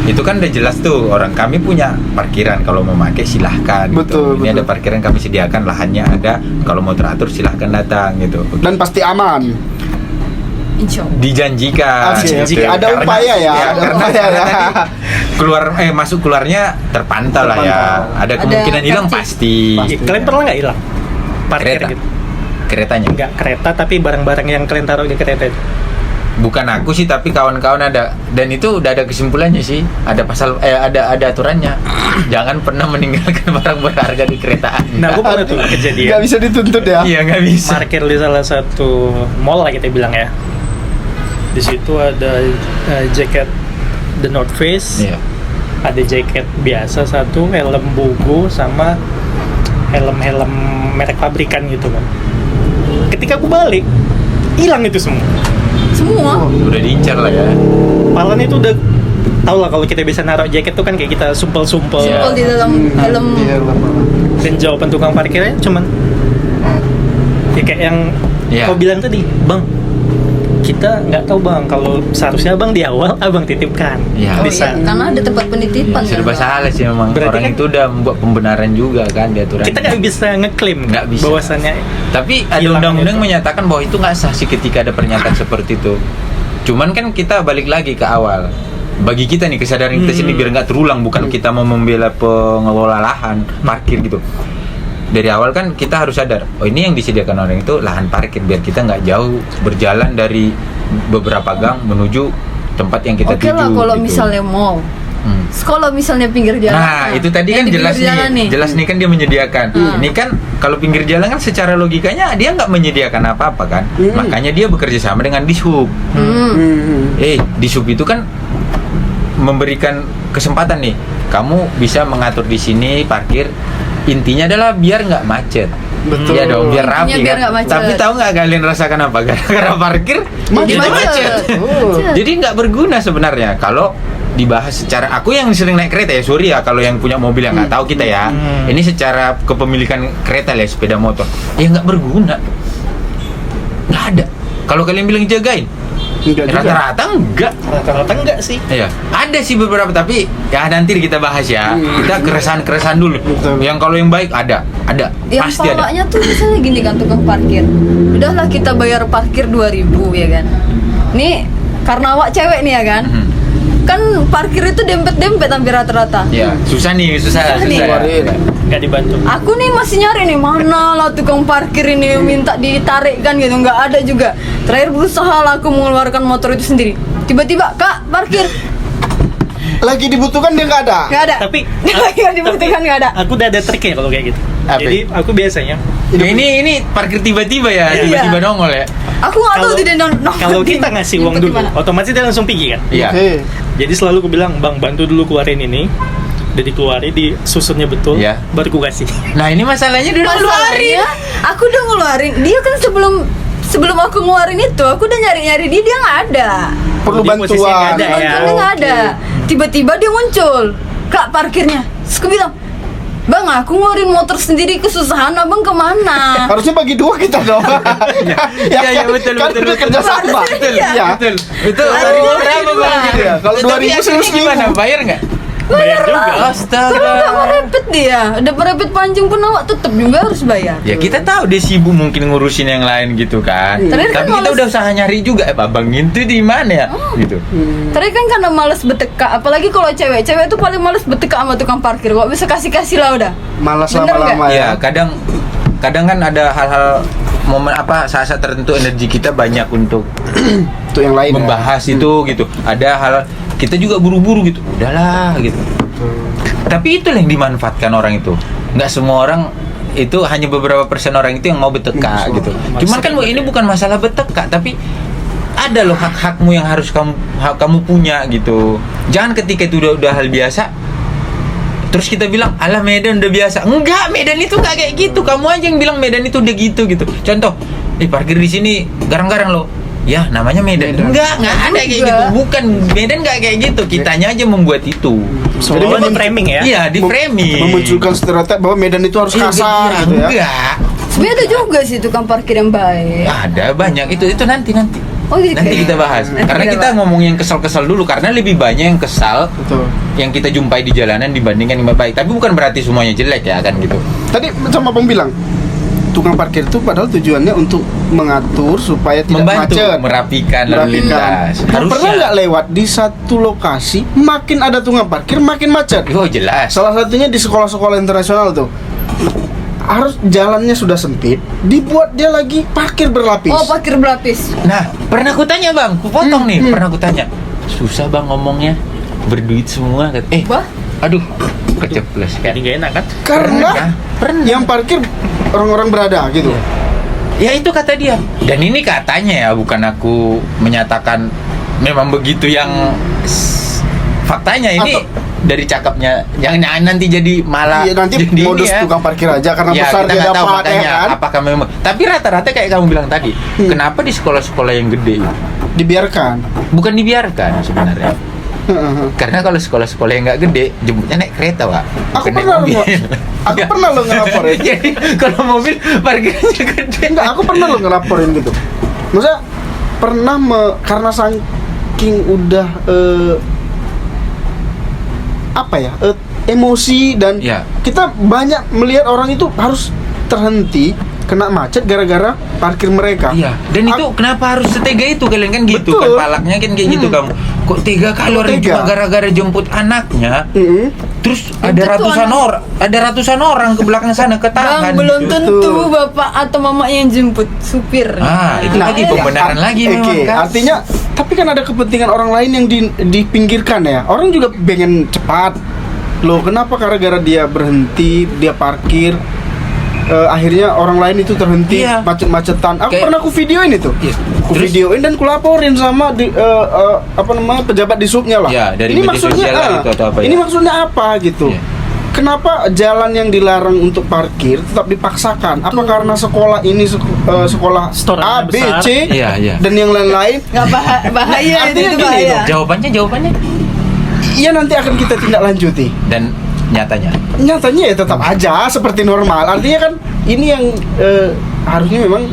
itu kan udah jelas tuh, orang kami punya parkiran, kalau mau pakai silahkan. Betul, gitu. Ini betul. ada parkiran kami sediakan, lahannya ada, kalau mau teratur silahkan datang gitu. dan pasti aman. Insya Allah. Dijanjikan. Oke, gitu. oke. Ada upaya ya, ada karena upaya ya. tadi masuk keluarnya terpantau lah ya. Ada kemungkinan hilang pasti. pasti. Kalian pernah nggak hilang parkir Kereta. gitu? Keretanya. Enggak kereta, tapi barang-barang yang kalian taruh di kereta itu. Bukan aku sih, tapi kawan-kawan ada, dan itu udah ada kesimpulannya sih. Ada pasal ada aturannya. Jangan pernah meninggalkan barang berharga di kereta Anda. Nah, gue pernah tuh Nggak kejadian bisa dituntut ya. Iya, nggak bisa. parkir di salah satu mall lah kita bilang ya. Di situ ada jaket The North Face, Iya. ada jaket biasa satu, helm Bogo, sama helm-helm merek pabrikan gitu kan. Ketika aku balik, hilang itu semua. Semua. Udah diincar lah ya. Palan itu udah tau lah kalau kita bisa naruh jaket tuh kan kayak kita sumpel-sumpel. Iya. Simpel di dalam helm. Iya, Dan jawaban tukang parkirnya cuman ya kayak yang Iya. kau bilang tadi, bang, kita nggak tahu bang, kalau seharusnya bang di awal abang titipkan. Iya. Oh Bisa. iya, karena ada tempat penitipan Serba kan. salah sih memang. Berarti Orang kan- itu udah membuat pembenaran juga kan di aturan. Kita nggak bisa ngeklaim Nggak bisa. bahwasannya Tapi ada hilang undang-undang itu. menyatakan bahwa itu nggak sah sih ketika ada pernyataan seperti itu. Cuman kan kita balik lagi ke awal. Bagi kita nih kesadaran kita sini biar nggak terulang, bukan kita mau membela pengelola lahan parkir gitu. Dari awal kan kita harus sadar, oh ini yang disediakan orang itu lahan parkir, biar kita nggak jauh berjalan dari beberapa gang menuju tempat yang kita Oke tuju. lah kalau gitu. misalnya mall. Hmm. Kalau misalnya pinggir jalan. Nah, itu tadi yang kan di jelas pinggir jalan nih, jelas nih kan dia menyediakan. Ini kan kalau pinggir jalan kan secara logikanya dia nggak menyediakan apa-apa kan, makanya dia bekerja sama dengan Dishub. Dishub itu kan memberikan kesempatan nih, kamu bisa mengatur di sini parkir. Intinya adalah biar nggak macet. Betul. Iya dong, biar Intinya rapi biar kan. nggak macet. Tapi tahu nggak kalian rasakan apa? Gara-gara parkir Jadi jadi macet. Oh. Jadi nggak berguna sebenarnya kalau dibahas secara, aku yang sering naik kereta ya, sorry ya kalau yang punya mobil yang nggak tahu kita ya. Ini secara kepemilikan kereta ya, sepeda motor. Ya nggak berguna. Nggak ada. Kalau kalian bilang jagain, Enggak juga. rata-rata enggak. rata-rata enggak sih. Iya, ada sih beberapa, tapi ya nanti kita bahas ya. Kita keresahan dulu. Betul. Yang kalau yang baik ada, Yang pasti ada. palanya tuh misalnya gini kan, tukang parkir. Udahlah kita bayar parkir 2.000 ya kan. Nih karena awak cewek nih ya kan. Kan parkir itu dempet-dempet hampir rata-rata. Ya, susah nih, susah. nih. Ya. Nggak dibantu. Aku nih masih nyari nih, mana lah tukang parkir ini minta ditarikkan gitu, nggak ada juga. Terakhir berusaha lah aku mengeluarkan motor itu sendiri. Tiba-tiba, Kak, parkir. Lagi dibutuhkan dia nggak ada. Nggak ada. Tapi Lagi nggak dibutuhkan, nggak ada. aku udah ada triknya kalau kayak gitu. Apa? Jadi aku biasanya Ya, ini parkir tiba-tiba ya, Iya. tiba-tiba nongol ya. Aku nggak tahu tidak kalau kita ngasih uang dulu, otomatis dia langsung pergi kan. Iya. Oke. Jadi selalu aku bilang, bang bantu dulu keluarin ini. Udah dikeluarin, disusunnya betul, Iya. baru ku kasih. Nah, ini masalahnya dia udah ngeluarin. Masalahnya, aku udah ngeluarin. Dia kan sebelum sebelum aku ngeluarin itu aku udah nyari-nyari dia nggak ada. Perlu Dia posisi bantuan. nggak ada ya. Bantuannya nggak ada. Tiba-tiba dia muncul, Kak parkirnya. Terus aku bilang, Bang, aku ngeluarin motor sendiri kesusahan, abang kemana? Harusnya bagi dua kita dong. Iya, betul, kan betul, udah betul. kerja sama. Iya. Itu Aduh, berapa gila. bang? Iya, kalau Tapi 2.000 akhirnya seribu. gimana? Bayar nggak? Bayar juga. Astaga. Karena udah merepet dia, udah merepet panjang pun awak tetep juga harus bayar. Ya kita tahu dia sibuk mungkin ngurusin yang lain gitu kan. Tapi kan Tapi kita males. udah usaha nyari juga, abang itu di mana ya? Gitu. Tapi kan karena males beteka, apalagi kalau cewek tuh paling males beteka sama tukang parkir. Kok bisa kasih lah udah. Malas Bener lama-lama Ya ya. kadang kan ada hal-hal momen saat-saat tertentu energi kita banyak untuk Itu yang lain. membahas itu gitu. Ada hal kita juga buru-buru gitu. Udahlah gitu. Tapi itu yang dimanfaatkan orang itu. Nggak semua orang itu, hanya beberapa persen orang itu yang mau beteka gitu. Cuman kan ini bukan masalah beteka, tapi ada loh hak-hakmu yang harus kamu punya gitu. Jangan ketika itu udah hal biasa terus kita bilang alah Medan udah biasa. Enggak, Medan itu nggak kayak gitu. Kamu aja yang bilang Medan itu udah gitu. Contoh, parkir di sini garang-garang loh. Ya namanya Medan. Enggak ada kayak juga. gitu. Bukan, Medan nggak kayak gitu. Kitanya aja membuat itu. Soalnya di framing ya. Iya, di framing. Memunculkan stereotip bahwa Medan itu harus kasar gitu ya. Enggak. Sebenarnya ada juga sih tukang parkir yang baik. Ada banyak itu nanti. Oh gitu. Nanti kita bahas. Nanti Karena kita bahas. ngomong yang kesal-kesal dulu, karena lebih banyak yang kesal Betul. yang kita jumpai di jalanan dibandingkan yang baik. Tapi bukan berarti semuanya jelek ya kan gitu. Tadi sama Bang bilang tukang parkir itu padahal tujuannya untuk mengatur supaya tidak Membantu macet, merapikan lalu lintas. Nah, pernah nggak lewat di satu lokasi makin ada tukang parkir makin macet. Oh jelas. Salah satunya di sekolah-sekolah internasional tuh. Harus jalannya sudah sempit, dibuat dia lagi parkir berlapis. Oh, parkir berlapis. Nah, pernah aku tanya bang, aku potong nih. Pernah aku tanya, susah bang ngomongnya, berduit semua. Wah. Aduh, keceplos kan. Jadi gak enak kan? Karena Pernah. yang parkir orang-orang berada gitu. Ya itu kata dia. Dan ini katanya ya, bukan aku menyatakan memang begitu yang faktanya ini. Dari cakapnya, jangan nanti jadi malah Iya, nanti jadi modus ini ya. tukang parkir aja karena Ya, besar kita dia nggak tahu dapat makanya ya kan. apakah memang. Tapi rata-rata kayak kamu bilang tadi, kenapa di sekolah-sekolah yang gede Dibiarkan. bukan dibiarkan sebenarnya? Karena kalau sekolah-sekolah yang nggak gede, jemputnya naik kereta, Pak. Aku Bukan naik pernah mobil. loh, aku pernah lo ngelaporin. Jadi kalau mobil parkirnya gede. Enggak, aku pernah lo ngelaporin gitu. Maksudnya pernah karena saking udah emosi dan Ya. kita banyak melihat orang itu harus terhenti kena macet gara-gara parkir mereka. Iya, dan itu kenapa harus setega itu kalian kan gitu Betul. kan palaknya kan kayak gitu kamu. Kok tega kali orang Tega. cuma gara-gara jemput anaknya. Terus ada tentu ratusan orang ke belakang sana ketahan. Bang, belum gitu. tentu bapak atau mama yang jemput supir. Ah, itu Nah, lagi iya. pembenaran lagi Oke, memang kan. artinya tapi kan ada kepentingan orang lain yang dipinggirkan ya. Orang juga pengen cepat. Loh, kenapa gara-gara dia berhenti, dia parkir, akhirnya orang lain itu terhenti Iya. macet-macetan. Aku Kayak- pernah aku videoin itu. Iya. Aku Terus- videoin dan kulaporin sama pejabat di subnya lah. Ya, dari ini media maksudnya sosial lah itu atau apa ini ya? maksudnya apa gitu? Iya. Kenapa jalan yang dilarang untuk parkir tetap dipaksakan? Apa karena sekolah ini sekolah Storannya A, B, besar. C Iya, iya. dan yang lain-lain? Nggak bahaya Artinya itu gini bahaya. Jawabannya Iya, nanti akan kita tindak lanjuti. dan nyatanya. Nyatanya ya tetap aja seperti normal. Artinya kan ini yang harusnya memang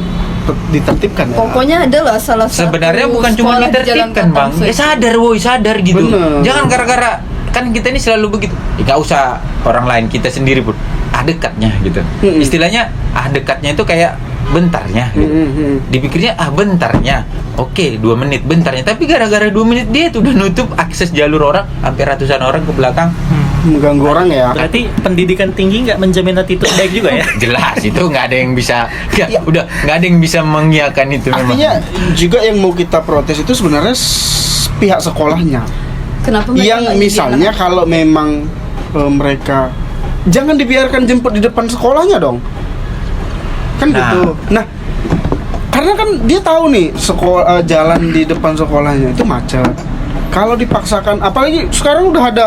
ditertibkan ya. Pokoknya adalah salah satu Sebenarnya bukan cuma sekolah di Jalan ditertibkan, Bang. Katamsoi. Sadar gitu. Bener. Jangan gara-gara kan kita ini selalu begitu. Nggak usah orang lain, kita sendiri pun dekatnya gitu. Mm-mm. Istilahnya dekatnya itu kayak bentarnya gitu. Dipikirnya bentarnya. Oke, 2 menit bentarnya. Tapi gara-gara 2 menit dia itu udah nutup akses jalur orang sampai ratusan orang ke belakang. Mengganggu orang ya. Berarti pendidikan tinggi nggak menjamin attitude baik juga ya? Jelas itu nggak ada yang bisa Ya. nggak ada yang bisa mengiyakan itu memang. Artinya juga yang mau kita protes itu sebenarnya pihak sekolahnya. Kenapa mereka Yang nggak misalnya jadi kalau memang mereka jangan dibiarkan jemput di depan sekolahnya dong. Kan Nah. gitu. Nah, karena kan dia tahu nih sekolah jalan di depan sekolahnya itu macet. Kalau dipaksakan, apalagi sekarang udah ada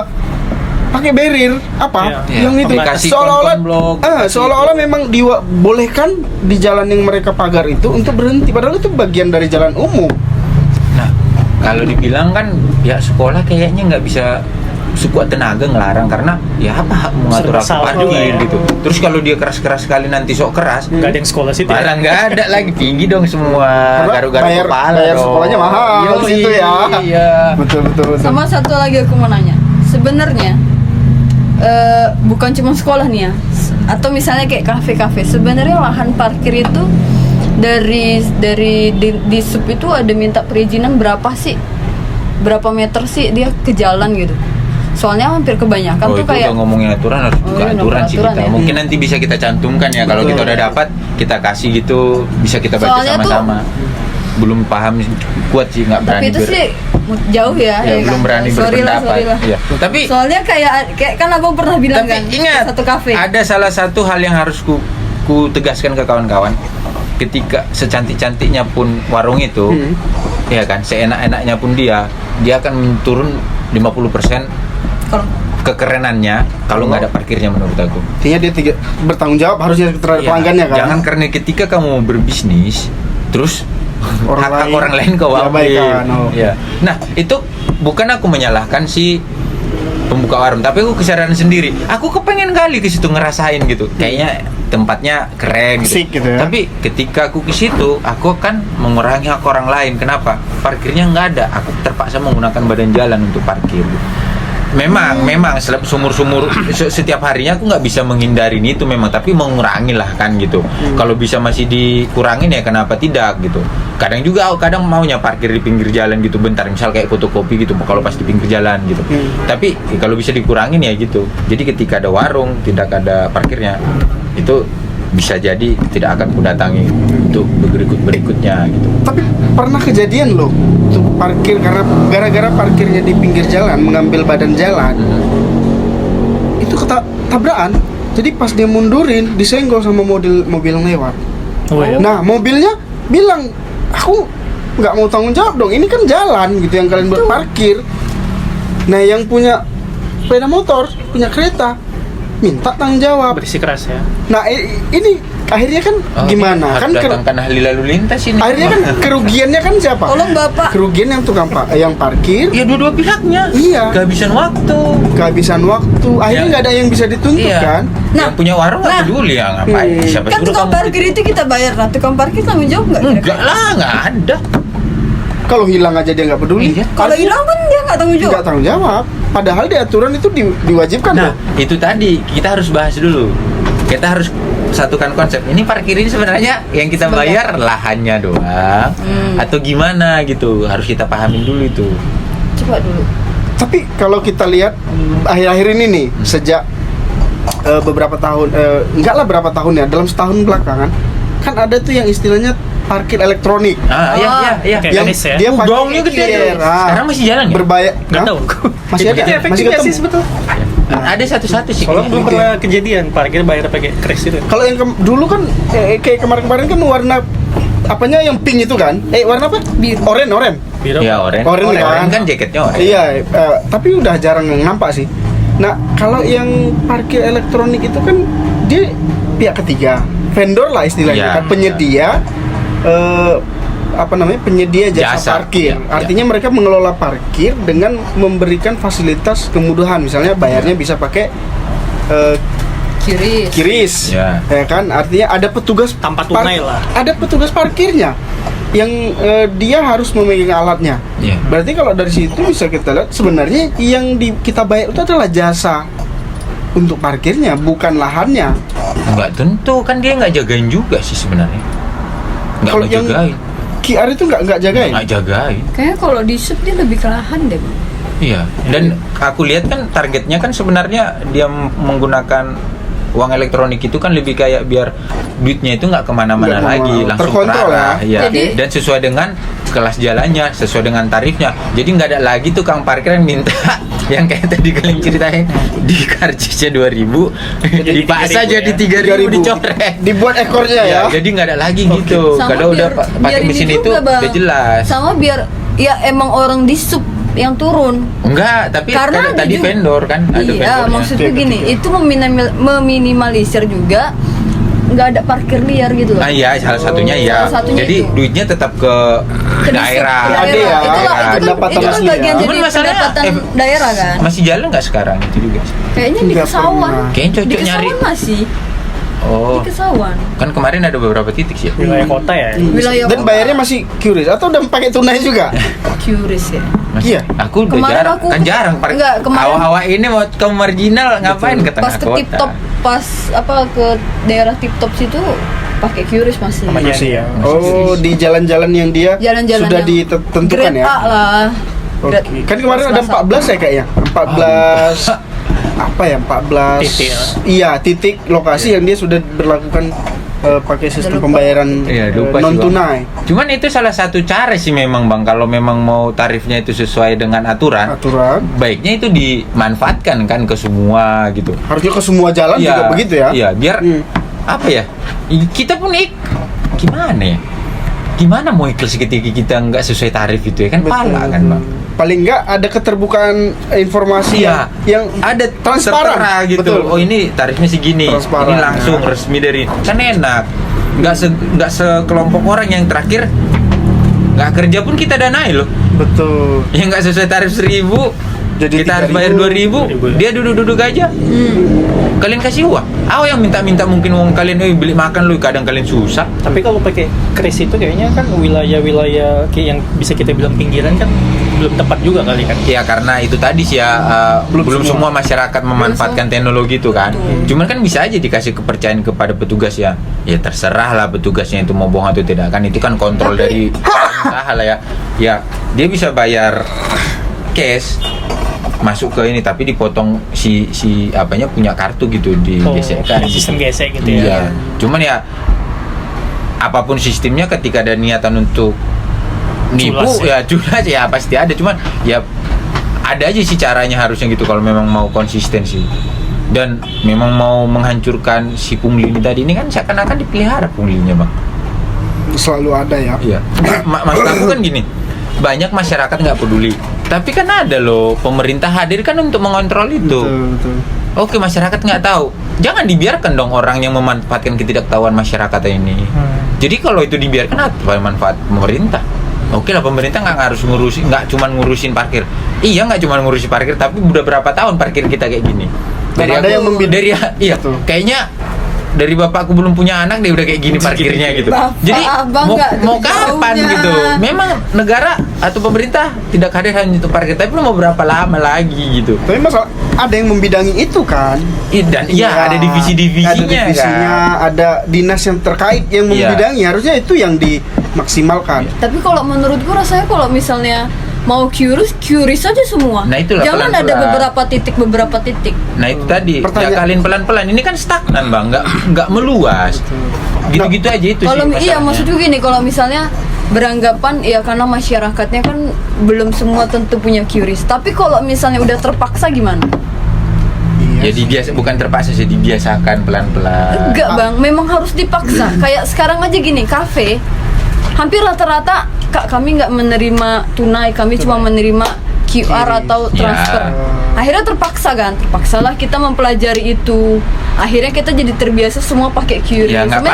pakai barrier apa Iya. yang itu Aplikasi seolah-olah konblok. seolah-olah memang dibolehkan di jalan yang mereka pagar itu untuk berhenti, padahal itu bagian dari jalan umum. Nah, kalau dibilang kan pihak sekolah kayaknya nggak bisa sekuat tenaga ngelarang, karena ya apa hak mengatur Serba aku salah parkir juga ya. gitu. Terus kalau dia keras-keras sekali nanti sok keras, Nggak ada yang sekolah situ. malah nggak ada lagi, tinggi dong semua Karena garu-garu kepala bayar dong. sekolahnya mahal Yoi, di situ ya. Iya. Betul. Sama satu lagi aku mau nanya. Sebenarnya bukan cuma sekolah nih ya. Atau misalnya kayak kafe-kafe. Sebenarnya lahan parkir itu dari di sub itu ada minta perizinan berapa sih? Berapa meter sih dia ke jalan gitu. Soalnya hampir kebanyakan tuh itu kayak udah ngomongin aturan, harus buka iya, aturan sih aturan kita. ya. Mungkin nanti bisa kita cantumkan ya, kalau Betul. kita udah dapat kita kasih gitu, bisa kita baca Soalnya tuh- sama-sama. Belum paham kuat sih, nggak berani tapi itu sih jauh ya. ya, belum kan? berani Sorry lah. berpendapat. Iya. Tapi Soalnya kayak kan abang pernah bilang tapi kan ingat, satu kafe. ada salah satu hal yang harus ku tegaskan ke kawan-kawan. Ketika secantik-cantiknya pun warung itu, ya kan, seenak-enaknya pun dia akan turun 50% Kalau kekerenannya kalau nggak ada parkirnya menurut aku. Artinya dia bertanggung jawab harusnya terhadap Iya, pelanggannya kan. Jangan karena ketika kamu berbisnis terus hak orang lain kau ambil. diabaikan. Oh. Ya. Nah, itu bukan aku menyalahkan si pembuka warung, tapi aku kesadaran sendiri. Aku kepengen kali ke situ ngerasain gitu. Kayaknya tempatnya keren gitu. Asik gitu ya. Tapi ketika aku ke situ, aku akan mengurangi hak orang lain. Kenapa? Parkirnya nggak ada. Aku terpaksa menggunakan badan jalan untuk parkir. Memang sumur-sumur setiap harinya aku nggak bisa menghindarin itu memang, tapi mengurangi lah kan gitu. Kalau bisa masih dikurangin ya kenapa tidak gitu. Kadang juga kadang maunya parkir di pinggir jalan gitu bentar, misal kayak fotokopi gitu kalau pas di pinggir jalan gitu. Tapi kalau bisa dikurangin ya gitu. Jadi ketika ada warung tidak ada parkirnya, itu bisa jadi tidak akan kudatangi untuk berikutnya gitu. Tapi pernah kejadian loh untuk parkir karena gara-gara parkirnya di pinggir jalan mengambil badan jalan itu tabrakan. Jadi pas dia mundurin disenggol sama mobil yang lewat. Oh, iya. Nah mobilnya bilang aku nggak mau tanggung jawab dong, ini kan jalan gitu yang kalian buat parkir. Nah yang punya sepeda motor punya kereta minta tanggung jawab. Bersih keras ya. Nah ini akhirnya kan gimana Harus kan datangkan ahli lalu lintas ini. akhirnya kan kerugiannya kan siapa? tolong Bapak. Kerugian yang tukang yang parkir, Ya dua-dua pihaknya. Iya. Kehabisan waktu. kehabisan waktu, akhirnya Ya. nggak ada yang bisa dituntut Iya. kan? Yang punya warung nggak Nah. peduli ya ngapain. Siapa Kan suruh tukang kamu parkir itu kita bayar. Nah, tukang parkir tanggung jawab nggak? kira-kira? Enggak lah, nggak ada. Kalau hilang aja dia nggak peduli. Iya. Kalau hilang pun dia nggak tanggung jawab. Nggak tanggung jawab. Padahal di aturan itu diwajibkan Nah, loh. itu tadi kita harus bahas dulu. Kita harus satukan konsep. Ini parkir ini sebenarnya yang kita bayar lahannya doang atau gimana gitu. Harus kita pahamin dulu itu. Coba dulu. Tapi kalau kita lihat akhir-akhir ini nih, sejak beberapa tahun, enggak lah berapa tahun ya, dalam setahun belakangan, kan ada tuh yang istilahnya parkir elektronik. Ah, iya. Kayak Yang tenis ya. dia pakai Gongnya gede. QR. Sekarang masih jalan ya? Berbayar. Nggak Hah? tahu. Masih ada? Itu efektif Masih nggak ketemu? sih sebetulnya? Ada satu-satu sih. Soalnya belum pernah kejadian parkir bayar pakai kris itu. Kalau yang dulu kan kayak kemarin-kemarin kan warna apanya yang pink itu kan? Warna apa? Biru. Oren. Biru. Ya, oren. Oren kan? Kan jaketnya oren. Iya, tapi udah jarang nampak sih. Nah, kalau yang parkir elektronik itu kan dia pihak ketiga, vendor lah istilahnya, Iya, kan penyedia penyedia jasa parkir. Iya. Artinya mereka mengelola parkir dengan memberikan fasilitas kemudahan, misalnya bayarnya bisa pakai Kiri. kiris, Ya. ya kan? Artinya ada petugas Tanpa tunai lah. Ada petugas parkirnya yang dia harus memegang alatnya. Iya. Berarti kalau dari situ bisa kita lihat sebenarnya yang kita bayar itu adalah jasa untuk parkirnya, bukan lahannya. Enggak tentu, kan dia nggak jagain juga sih sebenarnya. Nggak Kalau yang ngejagain. QR itu nggak jagain. Nggak jagain. Kayaknya kalau di sub dia lebih ke lahan deh, Bang. Iya. Dan aku lihat kan targetnya kan sebenarnya dia menggunakan uang elektronik itu kan lebih kayak biar duitnya itu nggak kemana-mana Nggak lagi, kemana-mana. langsung Terkontrol terarah. ya. Iya. Jadi- Dan sesuai dengan kelas jalannya, sesuai dengan tarifnya. Jadi nggak ada lagi tukang parkir yang minta yang kayak tadi kalian ceritain di karcisnya 2.000 dipaksa 3.000 jadi ya. 3.000 dicoret. Dibuat ekornya ya. Jadi nggak ada lagi gitu. Sama Kalau udah biar pakai ini mesin itu juga, Bang. udah jelas. Sama biar ya emang orang di sub yang turun. Enggak, tapi Karena tadi juga- vendor kan ada Iya, vendornya. maksudnya gini, itu meminimalisir juga nggak ada parkir liar gitu loh. Ah iya, salah satunya ya. Salah satunya Jadi itu. duitnya tetap ke Ke daerah. distrik, Ada ya, Itulah, itu daerah. kan, Pendapatan itu kan asli bagian ya. jadi Cuman masalahnya, pendapatan daerah kan. Masih jalan nggak sekarang itu juga? Kayaknya di Nggak Kesawan. pernah. Kayaknya Di cocok nyari. Kesawan masih. Oh, Di Kesawan. kan kemarin ada beberapa titik sih. Wilayah kota ya. Wilayah Dan kota. bayarnya masih QRIS atau udah pakai tunai juga? Curious ya. Iya. Aku udah Kemarin jarang, aku- kan jarang parkir. Enggak, kemarin- Awal-awal ini mau ke marginal ngapain ke tengah Pas ke kota? tip top, pas apa ke daerah tip top situ pakai Curious masih. Sama Masih ya. Masih. Oh, di jalan-jalan yang dia Jalan-jalan sudah yang ditentukan grade ya. A lah. Oke. Grade- Kan kemarin ada kelas 14 ya kayaknya. 14 apa ya? 14 Titik ya. Iya, titik lokasi yang dia sudah berlakukan pakai sistem Udah lupa. pembayaran Iya, lupa sih, non Bang. tunai. Cuman itu salah satu cara sih memang Bang, kalau memang mau tarifnya itu sesuai dengan aturan, Aturan baiknya itu dimanfaatkan kan ke semua gitu. harusnya ke semua jalan juga begitu ya. Iya, biar Hmm. apa ya? Kita pun gimana ya? Gimana mau ikhlas ketika kita nggak sesuai tarif itu ya kan pala kan Bang. Paling enggak ada keterbukaan informasi Iya, yang ada transparan tertera gitu. Betul. Oh ini tarifnya segini, Transparan. ini langsung resmi dari kan enak. Nggak sekelompok orang yang terakhir nggak kerja pun kita danai loh. Betul. Yang nggak sesuai tarif 1.000 Jadi kita harus 3.000. bayar 2.000, dia duduk-duduk aja. Kalian kasih uang. yang minta mungkin uang kalian, beli makan lu, kadang kalian susah. Tapi kalau pakai kris itu kayaknya kan wilayah-wilayah yang bisa kita bilang pinggiran kan belum tepat juga kali kan. Ya karena itu tadi sih ya, belum semua masyarakat memanfaatkan teknologi itu kan. Cuman kan bisa aja dikasih kepercayaan kepada petugas ya. Ya terserah lah petugasnya itu mau bohong atau tidak kan, itu kan kontrol dari usaha lah ya. Ya dia bisa bayar cash masuk ke ini tapi dipotong si apanya punya kartu gitu digesekkan. Sistem gesek gitu Iya. ya. Cuman ya apapun sistemnya ketika ada niatan untuk nipu Culas ya culas ya pasti ada, cuman ya ada aja sih caranya harusnya gitu kalau memang mau konsisten sih. Dan memang mau menghancurkan si pungli ini tadi, ini kan seakan-akan dipelihara punglinya Bang. Selalu ada ya. Iya. Maksud aku kan gini, banyak masyarakat nggak peduli, tapi kan ada loh pemerintah hadir kan untuk mengontrol itu. Betul. Oke, masyarakat nggak tahu, jangan dibiarkan dong orang yang memanfaatkan ketidaktahuan masyarakat ini. Jadi kalau itu dibiarkan, apa manfaat pemerintah? Oke lah, pemerintah nggak cuma ngurusin parkir. Iya, nggak cuma ngurusin parkir, tapi udah berapa tahun parkir kita kayak gini. Dan ada yang dari iya, Betul. kayaknya dari bapakku belum punya anak dia udah kayak gini parkirnya gitu. Bapak, Jadi abang mau nggak kapan taunya. gitu? Memang negara atau pemerintah tidak hadir hanya untuk parkir, tapi mau berapa lama lagi gitu? Tapi masalah ada yang membidangi itu kan. Dan iya, ada divisi-divisinya Ada divisinya, kan. ada dinas yang terkait yang Iya. membidangi. Harusnya itu yang dimaksimalkan. Tapi kalau menurutku rasanya kalau misalnya mau curious aja semua. Nah, itulah Jangan ada pelan-pelan. beberapa titik. Nah itu tadi, Pertanyaan- diakalin pelan-pelan. Ini kan stagnan Bang, nggak meluas. Gitu-gitu aja itu Kalau sih iya masalahnya. maksudku gini, kalau misalnya beranggapan ya karena masyarakatnya kan belum semua tentu punya curious. Tapi kalau misalnya udah terpaksa gimana? Iya. Jadi biasa, bukan terpaksa sih, dibiasakan pelan-pelan. Enggak bang, memang harus dipaksa. Kayak sekarang aja gini, kafe hampir rata-rata kami nggak menerima tunai, kami cuma menerima QR atau Ya. transfer. Akhirnya terpaksalah kita mempelajari itu. Akhirnya kita jadi terbiasa semua pakai QR. Ya nggak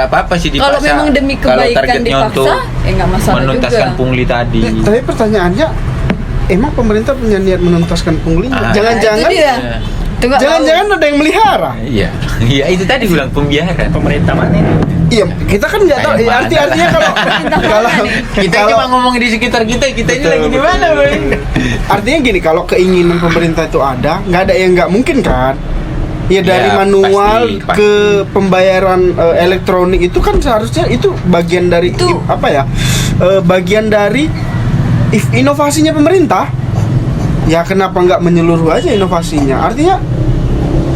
apa-apa sih dipaksa. Kalau memang demi Kalau kebaikan targetnya dipaksa, untuk ya nggak masalah menuntaskan juga. pungli tadi. Tapi pertanyaannya, emang pemerintah punya niat menuntaskan punglinya? Ah. Jangan-jangan, Nah, itu dia. Ya. Itu nggak jangan-jangan ada yang melihara. Iya, iya itu tadi bilang pembiaran. Pemerintah mana ini? Iya, kita kan nggak tahu. Kayak mana? Artinya kalau Kita kalau cuma ngomong di sekitar kita ini Betul, lagi di mana, Bang? artinya gini, kalau keinginan pemerintah itu ada, nggak ada yang nggak mungkin kan? Ya dari Ya, manual pasti. ke pembayaran elektronik itu kan seharusnya itu bagian dari Itu- bagian dari inovasinya pemerintah. Ya kenapa nggak menyeluruh aja inovasinya? Artinya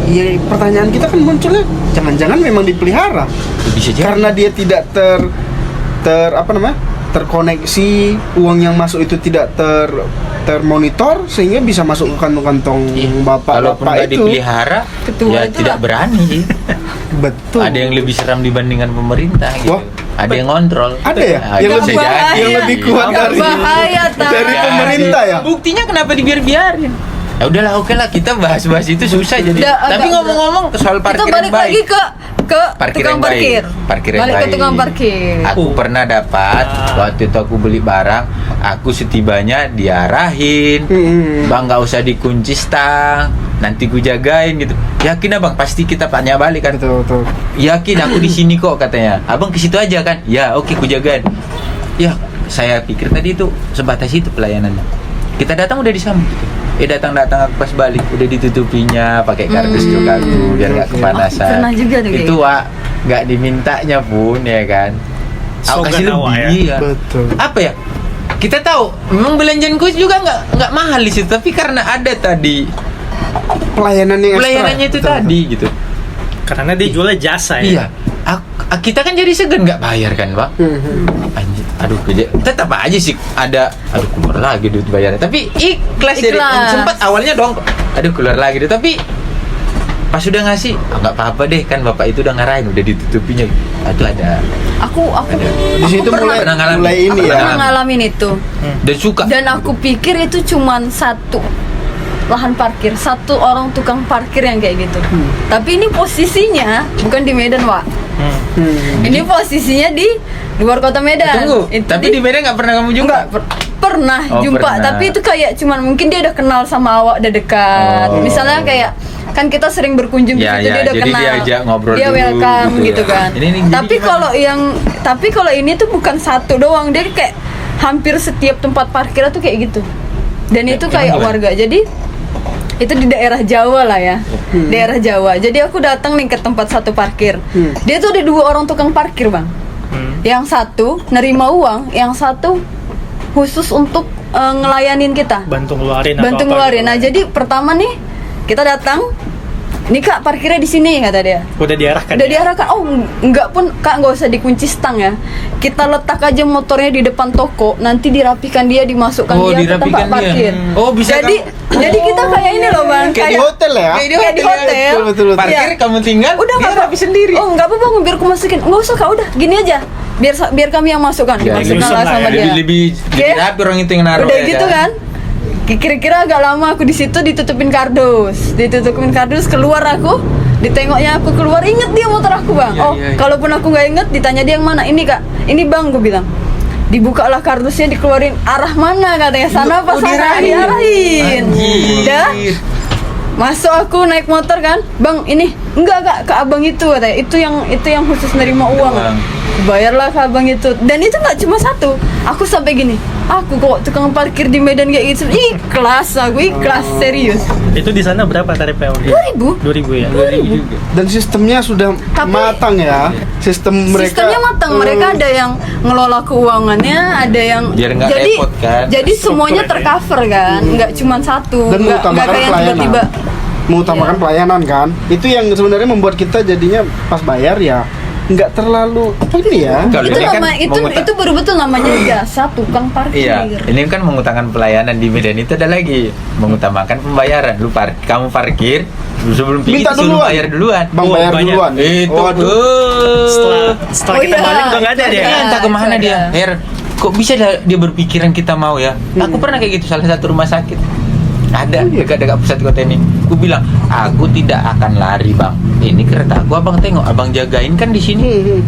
ya pertanyaan kita kan munculnya, jangan-jangan memang dipelihara Bisa jadi. karena dia tidak terkoneksi, uang yang masuk itu tidak termonitor sehingga bisa masuk ke kantong-kantong Kalaupun bapak-bapak nggak itu. dipelihara, Ketua ya itu tidak lah. berani sih. Betul. Ada yang lebih seram dibandingkan pemerintah gitu. Wah, Ada yang ngontrol. Ada ya? Ah, Yang bisa lebih- jadi. yang lebih kuat Nggak dari- bahaya dari tak. pemerintah ya? Buktinya kenapa dibiarin? Ya udahlah, oke lah, kita bahas-bahas itu susah jadi. Tapi agak ngomong-ngomong soal Kita parkir balik yang baik. lagi ke Parkir tukang yang baik. parkir. Parkir yang Balik ke baik. tukang parkir. Aku pernah dapat waktu itu aku beli barang, aku setibanya diarahin. Bang, nggak usah dikunci stang, nanti ku jagain gitu. Yakin abang? Pasti kita tanya balik kan. Betul. Yakin aku di sini kok, katanya. Abang ke situ aja kan? Ya, oke, ku jagain. Ya, saya pikir tadi itu sebatas itu pelayanannya. Kita datang udah disambut gitu. Datang aku pas balik udah ditutupinya pakai kardus juga tuh biar nggak kepanasan. Pernah juga tuh kayak Itu gitu. Wak, nggak dimintanya pun ya kan. Aku Slogan kasih awak lebih ya. Betul. Apa ya? Kita tahu memang belanjaanku juga nggak mahal di situ, tapi karena ada tadi Pelayanan yang ekstra. pelayanannya itu Betul. tadi gitu. Karena dia jualnya jasa ya. Iya. Kita kan jadi segan nggak bayar kan, Pak? Anjir, aduh, tetap aja sih ada, aduh keluar lagi duit bayarnya. Tapi ikhlas jadi Ikhlas. sempat awalnya dong, aduh keluar lagi duit. Tapi pas sudah ngasih, nggak apa-apa deh kan bapak itu udah ngarahin, udah ditutupinya. Itu ada Aku Ada. Di situ pernah- mulai pernah ngalamin. mulai ini aku ya. pernah ngalamin itu. dan suka. Dan aku pikir itu cuman satu lahan parkir, satu orang tukang parkir yang kayak gitu. Tapi ini posisinya bukan di Medan, Wak. Ini posisinya di luar kota Medan. Tunggu, Itu tapi di Medan nggak pernah kamu jumpa? Enggak, pernah Oh, jumpa, pernah. tapi itu kayak cuman mungkin dia udah kenal sama awak, udah dekat. Oh. Misalnya kayak kan kita sering berkunjung di Ya, situ, ya, dia udah jadi kenal. diajak ngobrol dia dulu, welcome gitu gitu ya. kan. Ini Tapi gimana? kalau ini tuh bukan satu doang, dia kayak hampir setiap tempat parkir tuh kayak gitu. Dan itu Emang kayak gimana? warga. Jadi itu di daerah Jawa lah ya, daerah Jawa. Jadi aku datang nih ke tempat satu parkir. Dia tuh ada 2 orang tukang parkir, Bang. Yang satu nerima uang, yang satu khusus untuk ngelayanin kita. Bantu ngeluarin Bantu apa-apa ngeluarin. gitu. Nah, jadi pertama nih kita datang, "Nih Kak, parkirnya di sini," kata dia. Udah diarahkan. Udah ya? diarahkan. Oh, enggak pun Kak, nggak usah dikunci stang ya. Kita letak aja motornya di depan toko, nanti dirapikan dia, dimasukkan Oh, dia ke tempat dirapikan dia. parkir. Oh, bisa Jadi kita kayak ini loh, Bang. Kayak di hotel ya? Kayak di hotel. Betul. Parkir Iya. kamu tinggal, Udah dia nggak rapi sendiri. Oh, enggak apa-apa, biar aku masukin. Enggak usah Kak, udah gini aja. Biar kami yang masukkan. Ya, Dimasukkan nyusun lah lah sama ya. dia. lebih Oke. rapi orang itu yang naruh. Udah ya gitu kan. Kira-kira agak lama aku di situ ditutupin kardus, keluar aku, ditengoknya aku keluar, inget dia motor aku, Bang. Iya, Oh, iya, iya. kalaupun aku nggak inget, ditanya dia yang mana. Ini Kak, ini Bang, gue bilang. Dibukalah kardusnya, dikeluarin arah mana katanya, sana apa Oh, sana, diarahin. diarahin. Anjir. Dah. Masuk aku naik motor kan, "Bang, ini enggak Kak, ke abang itu," katanya. Itu yang khusus nerima uang. Uang. Bayarlah ke abang itu. Dan itu nggak cuma satu. Aku sampai gini, aku kok tukang parkir di Medan kayak gitu, ikhlas, aku ikhlas, serius. Itu di sana berapa tarifnya? 2000. 2000 ya. Dan sistemnya sudah Tapi- matang ya. Sistem mereka. Sistemnya matang, mereka ada yang ngelola keuangannya, ada yang Biar nggak jadi repot, kan? jadi semuanya Struktur tercover kan, nggak cuma satu, Dan nggak mengutamakan kayak yang pelayanan. tiba-tiba. Mengutamakan Iya. pelayanan kan. Itu yang sebenarnya membuat kita jadinya pas bayar ya nggak terlalu ini ya. Kalau Itu ini kan itu betul-betul namanya jasa tukang parkir. Iya, ini kan mengutamakan pelayanan. Di Medan itu ada lagi mengutamakan pembayaran. Kamu parkir sebelum pergi Minta itu suruh duluan. bayar duluan. Bang Oh, bayar banyak. duluan. Itu Waduh. Setelah Oh kita iya, balik udah nggak ada itu dia. ada. Entah kemana itu dia. ada. Kok bisa dia berpikiran kita mau ya? Aku pernah kayak gitu salah satu rumah sakit. Ada dekat-dekat pusat kota ini. Aku bilang, aku tidak akan lari, Bang. Ini kereta aku, abang tengok, abang jagain kan di sini.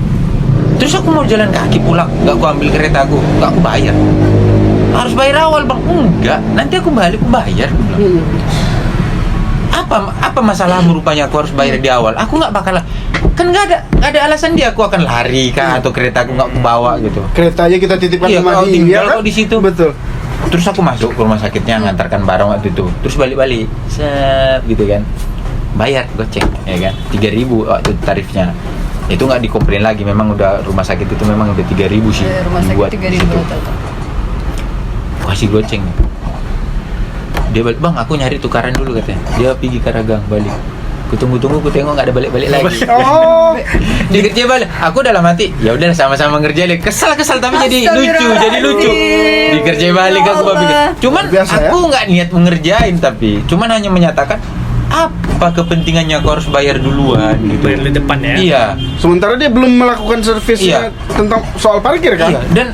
Terus aku mau jalan kaki pulang, nggak aku ambil kereta aku, nggak aku bayar. Harus bayar awal, Bang. Enggak, nanti aku balik aku bayar. Aku bilang. Apa masalahmu rupanya aku harus bayar di awal? Aku nggak bakal, kan nggak ada alasan dia aku akan lari kah atau kereta aku nggak aku bawa gitu. Keretanya kita titipkan Iya, sama kau dia tinggal kan? kok di situ. Betul. Terus aku masuk ke rumah sakitnya ngantarkan barang waktu itu. Terus balik-balik, set gitu kan. Bayar goceng, ya kan? 3.000 waktu tarifnya. Itu nggak dikomplain lagi, memang udah rumah sakit itu memang udah 3.000 sih. Rumah sakit dibuat di 3.000 situ. total. Kasih goceng. Dia balik, "Bang, aku nyari tukaran dulu," katanya. Dia pergi ke Ragang, balik. Kutunggu-tunggu, ku tengok nggak ada balik-balik lagi. Oh, Dikerja balik. Aku dalam hati, ya udah sama-sama ngerjain. Kesal tapi jadi lucu. Dikerja balik Ya aku Allah. pikir. Cuman Biasa, aku nggak niat mengerjain, tapi cuman hanya menyatakan apa kepentingannya kau harus bayar duluan gitu. Bayar di depan ya. Iya. Sementara dia belum melakukan servisnya tentang soal parkir kan? Iya. Dan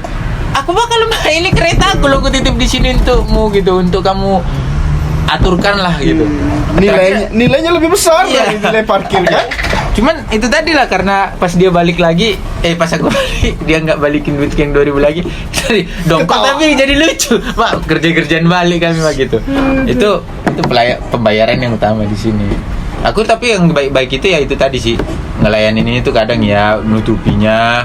aku bakal ini kereta aku lo aku titip di sini untukmu gitu, untuk kamu aturkan lah gitu. Nilainya lebih besar Iya. dari nilai parkir kan? Cuman itu tadi lah, karena pas dia balik lagi, pas aku balik dia nggak balikin duit yang 2000 lagi. Jadi dongkol Ketawa. tapi jadi lucu. Pak, kerjaan balik kami Pak gitu. Itu pembayaran yang utama di sini. Aku tapi yang baik-baik itu ya itu tadi sih, ngelayanin ini tuh kadang ya nutupinya.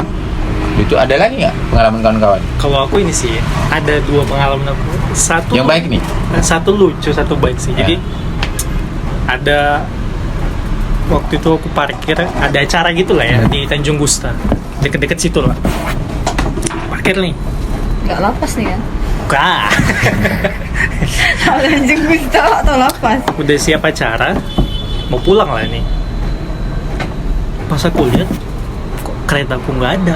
Itu ada lagi nggak pengalaman kawan-kawan? Kalau aku ini sih ada 2 pengalaman aku. Satu Yang baik nih? Satu lucu, satu baik sih. Ya. Jadi ada waktu itu aku parkir, ada acara gitu lah ya di Tanjung Gusta, deket-deket situ lah. Parkir nih. Nggak lapas nih kan? Bukan. Kalau anjing Gusta atau lapas? Udah siap acara, mau pulang lah nih. Pas aku lihat, kok keretaku nggak ada.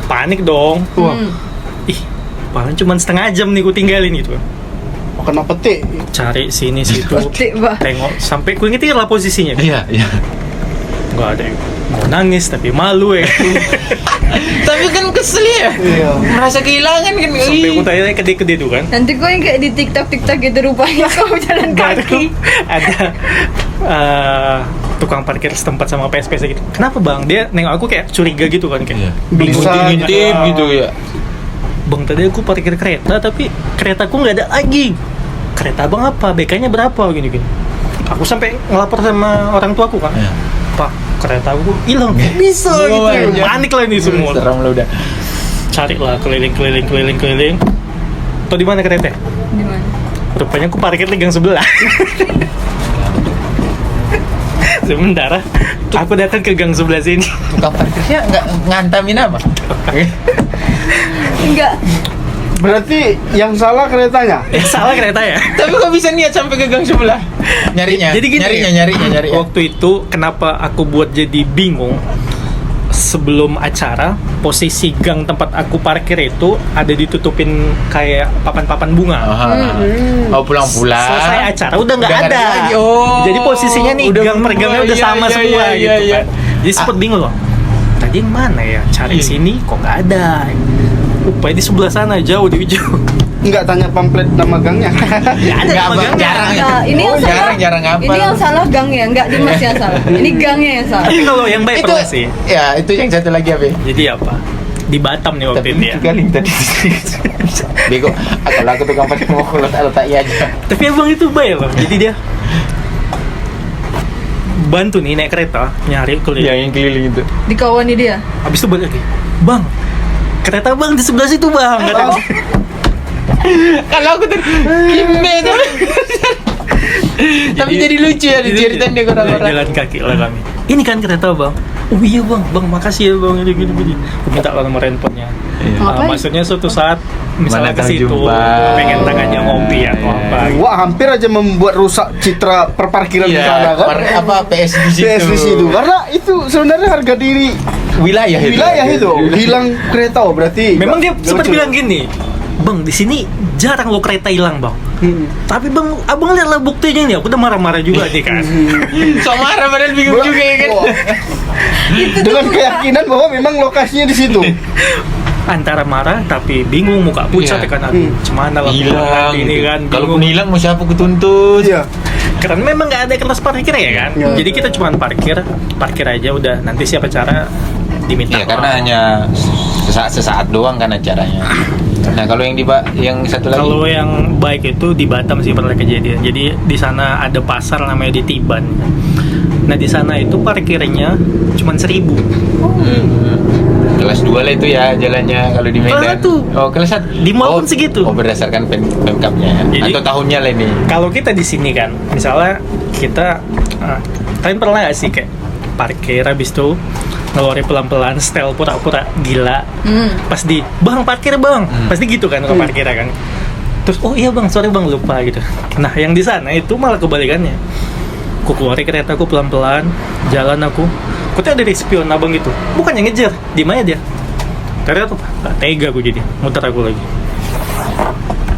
Panik dong. Wah, Ih, paling cuma setengah jam nih ku tinggalin gitu. kena petik. Cari sini situ, Petik, Bah. tengok sampai ku ingetin lah posisinya. Iya. Nggak ada. Mau nangis tapi malu ya. Tapi kan kesel ya. Iya. Merasa kehilangan kan. Sampai ku tanya ke dia tuh kan. Nanti gue yang kayak di TikTok gitu rupanya kau jalan Baru kaki. ada tukang parkir setempat sama PSPS gitu. Kenapa bang? Dia nengok aku kayak curiga gitu kan kayak. Bingung Bisa ngintip gitu ya. Bang, tadi aku parkir kereta tapi keretaku nggak ada lagi. Kereta abang apa? BK-nya berapa? Gini-gini. Aku sampai ngelapor sama orang tuaku kan. Iya. Pak, kereta aku hilang. Bisa Oh, gitu. iya. Panik lah ini semua. Seram lo udah. Cari lah keliling. Tuh di mana kereta? Di mana? Rupanya aku parkir di gang sebelah. Sementara aku datang ke gang sebelah sini. Tukang parkirnya nggak ngantamin apa? Enggak. Berarti yang salah keretanya. Salah kereta ya. Tapi kok bisa niat sampai ke gang sebelah? Nyarinya. Jadi gini, nyarinya. Waktu itu kenapa aku buat jadi bingung? Sebelum acara, posisi gang tempat aku parkir itu ada ditutupin kayak papan-papan bunga. Oh, pulang-pulang. Selesai acara udah nggak Udah nggak ada. ada lagi. Oh. Jadi posisinya nih Udah gang per gangnya berubah. udah Iya, sama iya, semua iya, gitu iya. kan. Jadi sempet bingung loh. Tadi yang mana ya? Cari Iya. sini kok nggak ada. Rupanya di sebelah sana jauh di ujung. Enggak tanya pamflet nama gangnya. Nggak ada Nggak, nama Bang, gangnya. jarang ya. Nah, ini yang salah. jarang apa? Ini yang salah gangnya, enggak Dimas yang salah. Ini gangnya yang salah. Tapi kalau yang baik Itu pernah sih. ya, itu yang satu lagi apa? Jadi apa? Di Batam nih waktu Tapi itu ya. lucu kali tadi. Bego. Kalau aku tukang parkir mau letak iya aja. Tapi abang itu baik loh. Jadi dia bantu nih naik kereta nyari keliling. Yang keliling itu. Dikawani dia. Habis itu balik lagi. Bang, kereta bang di sebelah situ bang. Kata Oh. Kalau aku tuh kimbe tuh. Tapi jadi lucu ya diceritain dia ke orang-orang. Jalan kaki lah kami. Ini kan kereta bang. Oh iya bang, makasih ya bang. Gini. Aku minta lah nomor handphonenya. Iya. Ngapain? Maksudnya suatu saat misalnya Mana ke tahu situ jumpa. pengen tangannya ngopi atau Iya. apa. Wah, hampir aja membuat rusak citra perparkiran di sana kan. apa PS di situ. PS di situ. Karena itu sebenarnya harga diri Wilayah itu. Hilang kereta oh, berarti. Memang dia nggak sempat lucu. bilang gini, bang di sini jarang lo kereta hilang bang. Tapi bang, abang lihatlah buktinya nih. Aku udah marah-marah juga nih kan. So marah padahal bingung juga ya kan. Wah. Dengan keyakinan bahwa memang lokasinya di situ. Antara marah tapi bingung, muka pucat Iya. kan. Aduh, Cemana lah Hilang ini gitu. kan. Kalaupun bingung. hilang mau siapa kutuntut? Iya. Karena memang nggak ada kertas parkir ya kan. Iya. Jadi kita cuma parkir aja udah. Nanti siapa cara diminta. Ya karena hanya sesaat doang kan acaranya. Nah kalau yang satu lagi. Kalau yang baik itu di Batam sih pernah kejadian. Jadi di sana ada pasar namanya di Tiban. Nah di sana itu parkirnya cuma 1.000. Kelas 2 lah itu ya jalannya kalau di Medan. Kelas 1. Oh kelas 1. Di mall pun segitu. Oh berdasarkan pemkapnya ya. Jadi- Atau tahunnya lah ini. Kalau kita di sini kan, misalnya kita, kalian pernah nggak sih kayak parkir habis itu ngeluarin pelan-pelan, style pura-pura gila. Pas di bang parkir bang, pasti gitu kan kalau parkir kan. Terus oh iya bang, sorry bang lupa gitu. Nah yang di sana itu malah kebalikannya. Aku keluarin kereta aku pelan-pelan, jalan aku tuh ada spion abang gitu, bukannya ngejar, di mana dia? Ternyata gak tega aku jadi, muter aku lagi.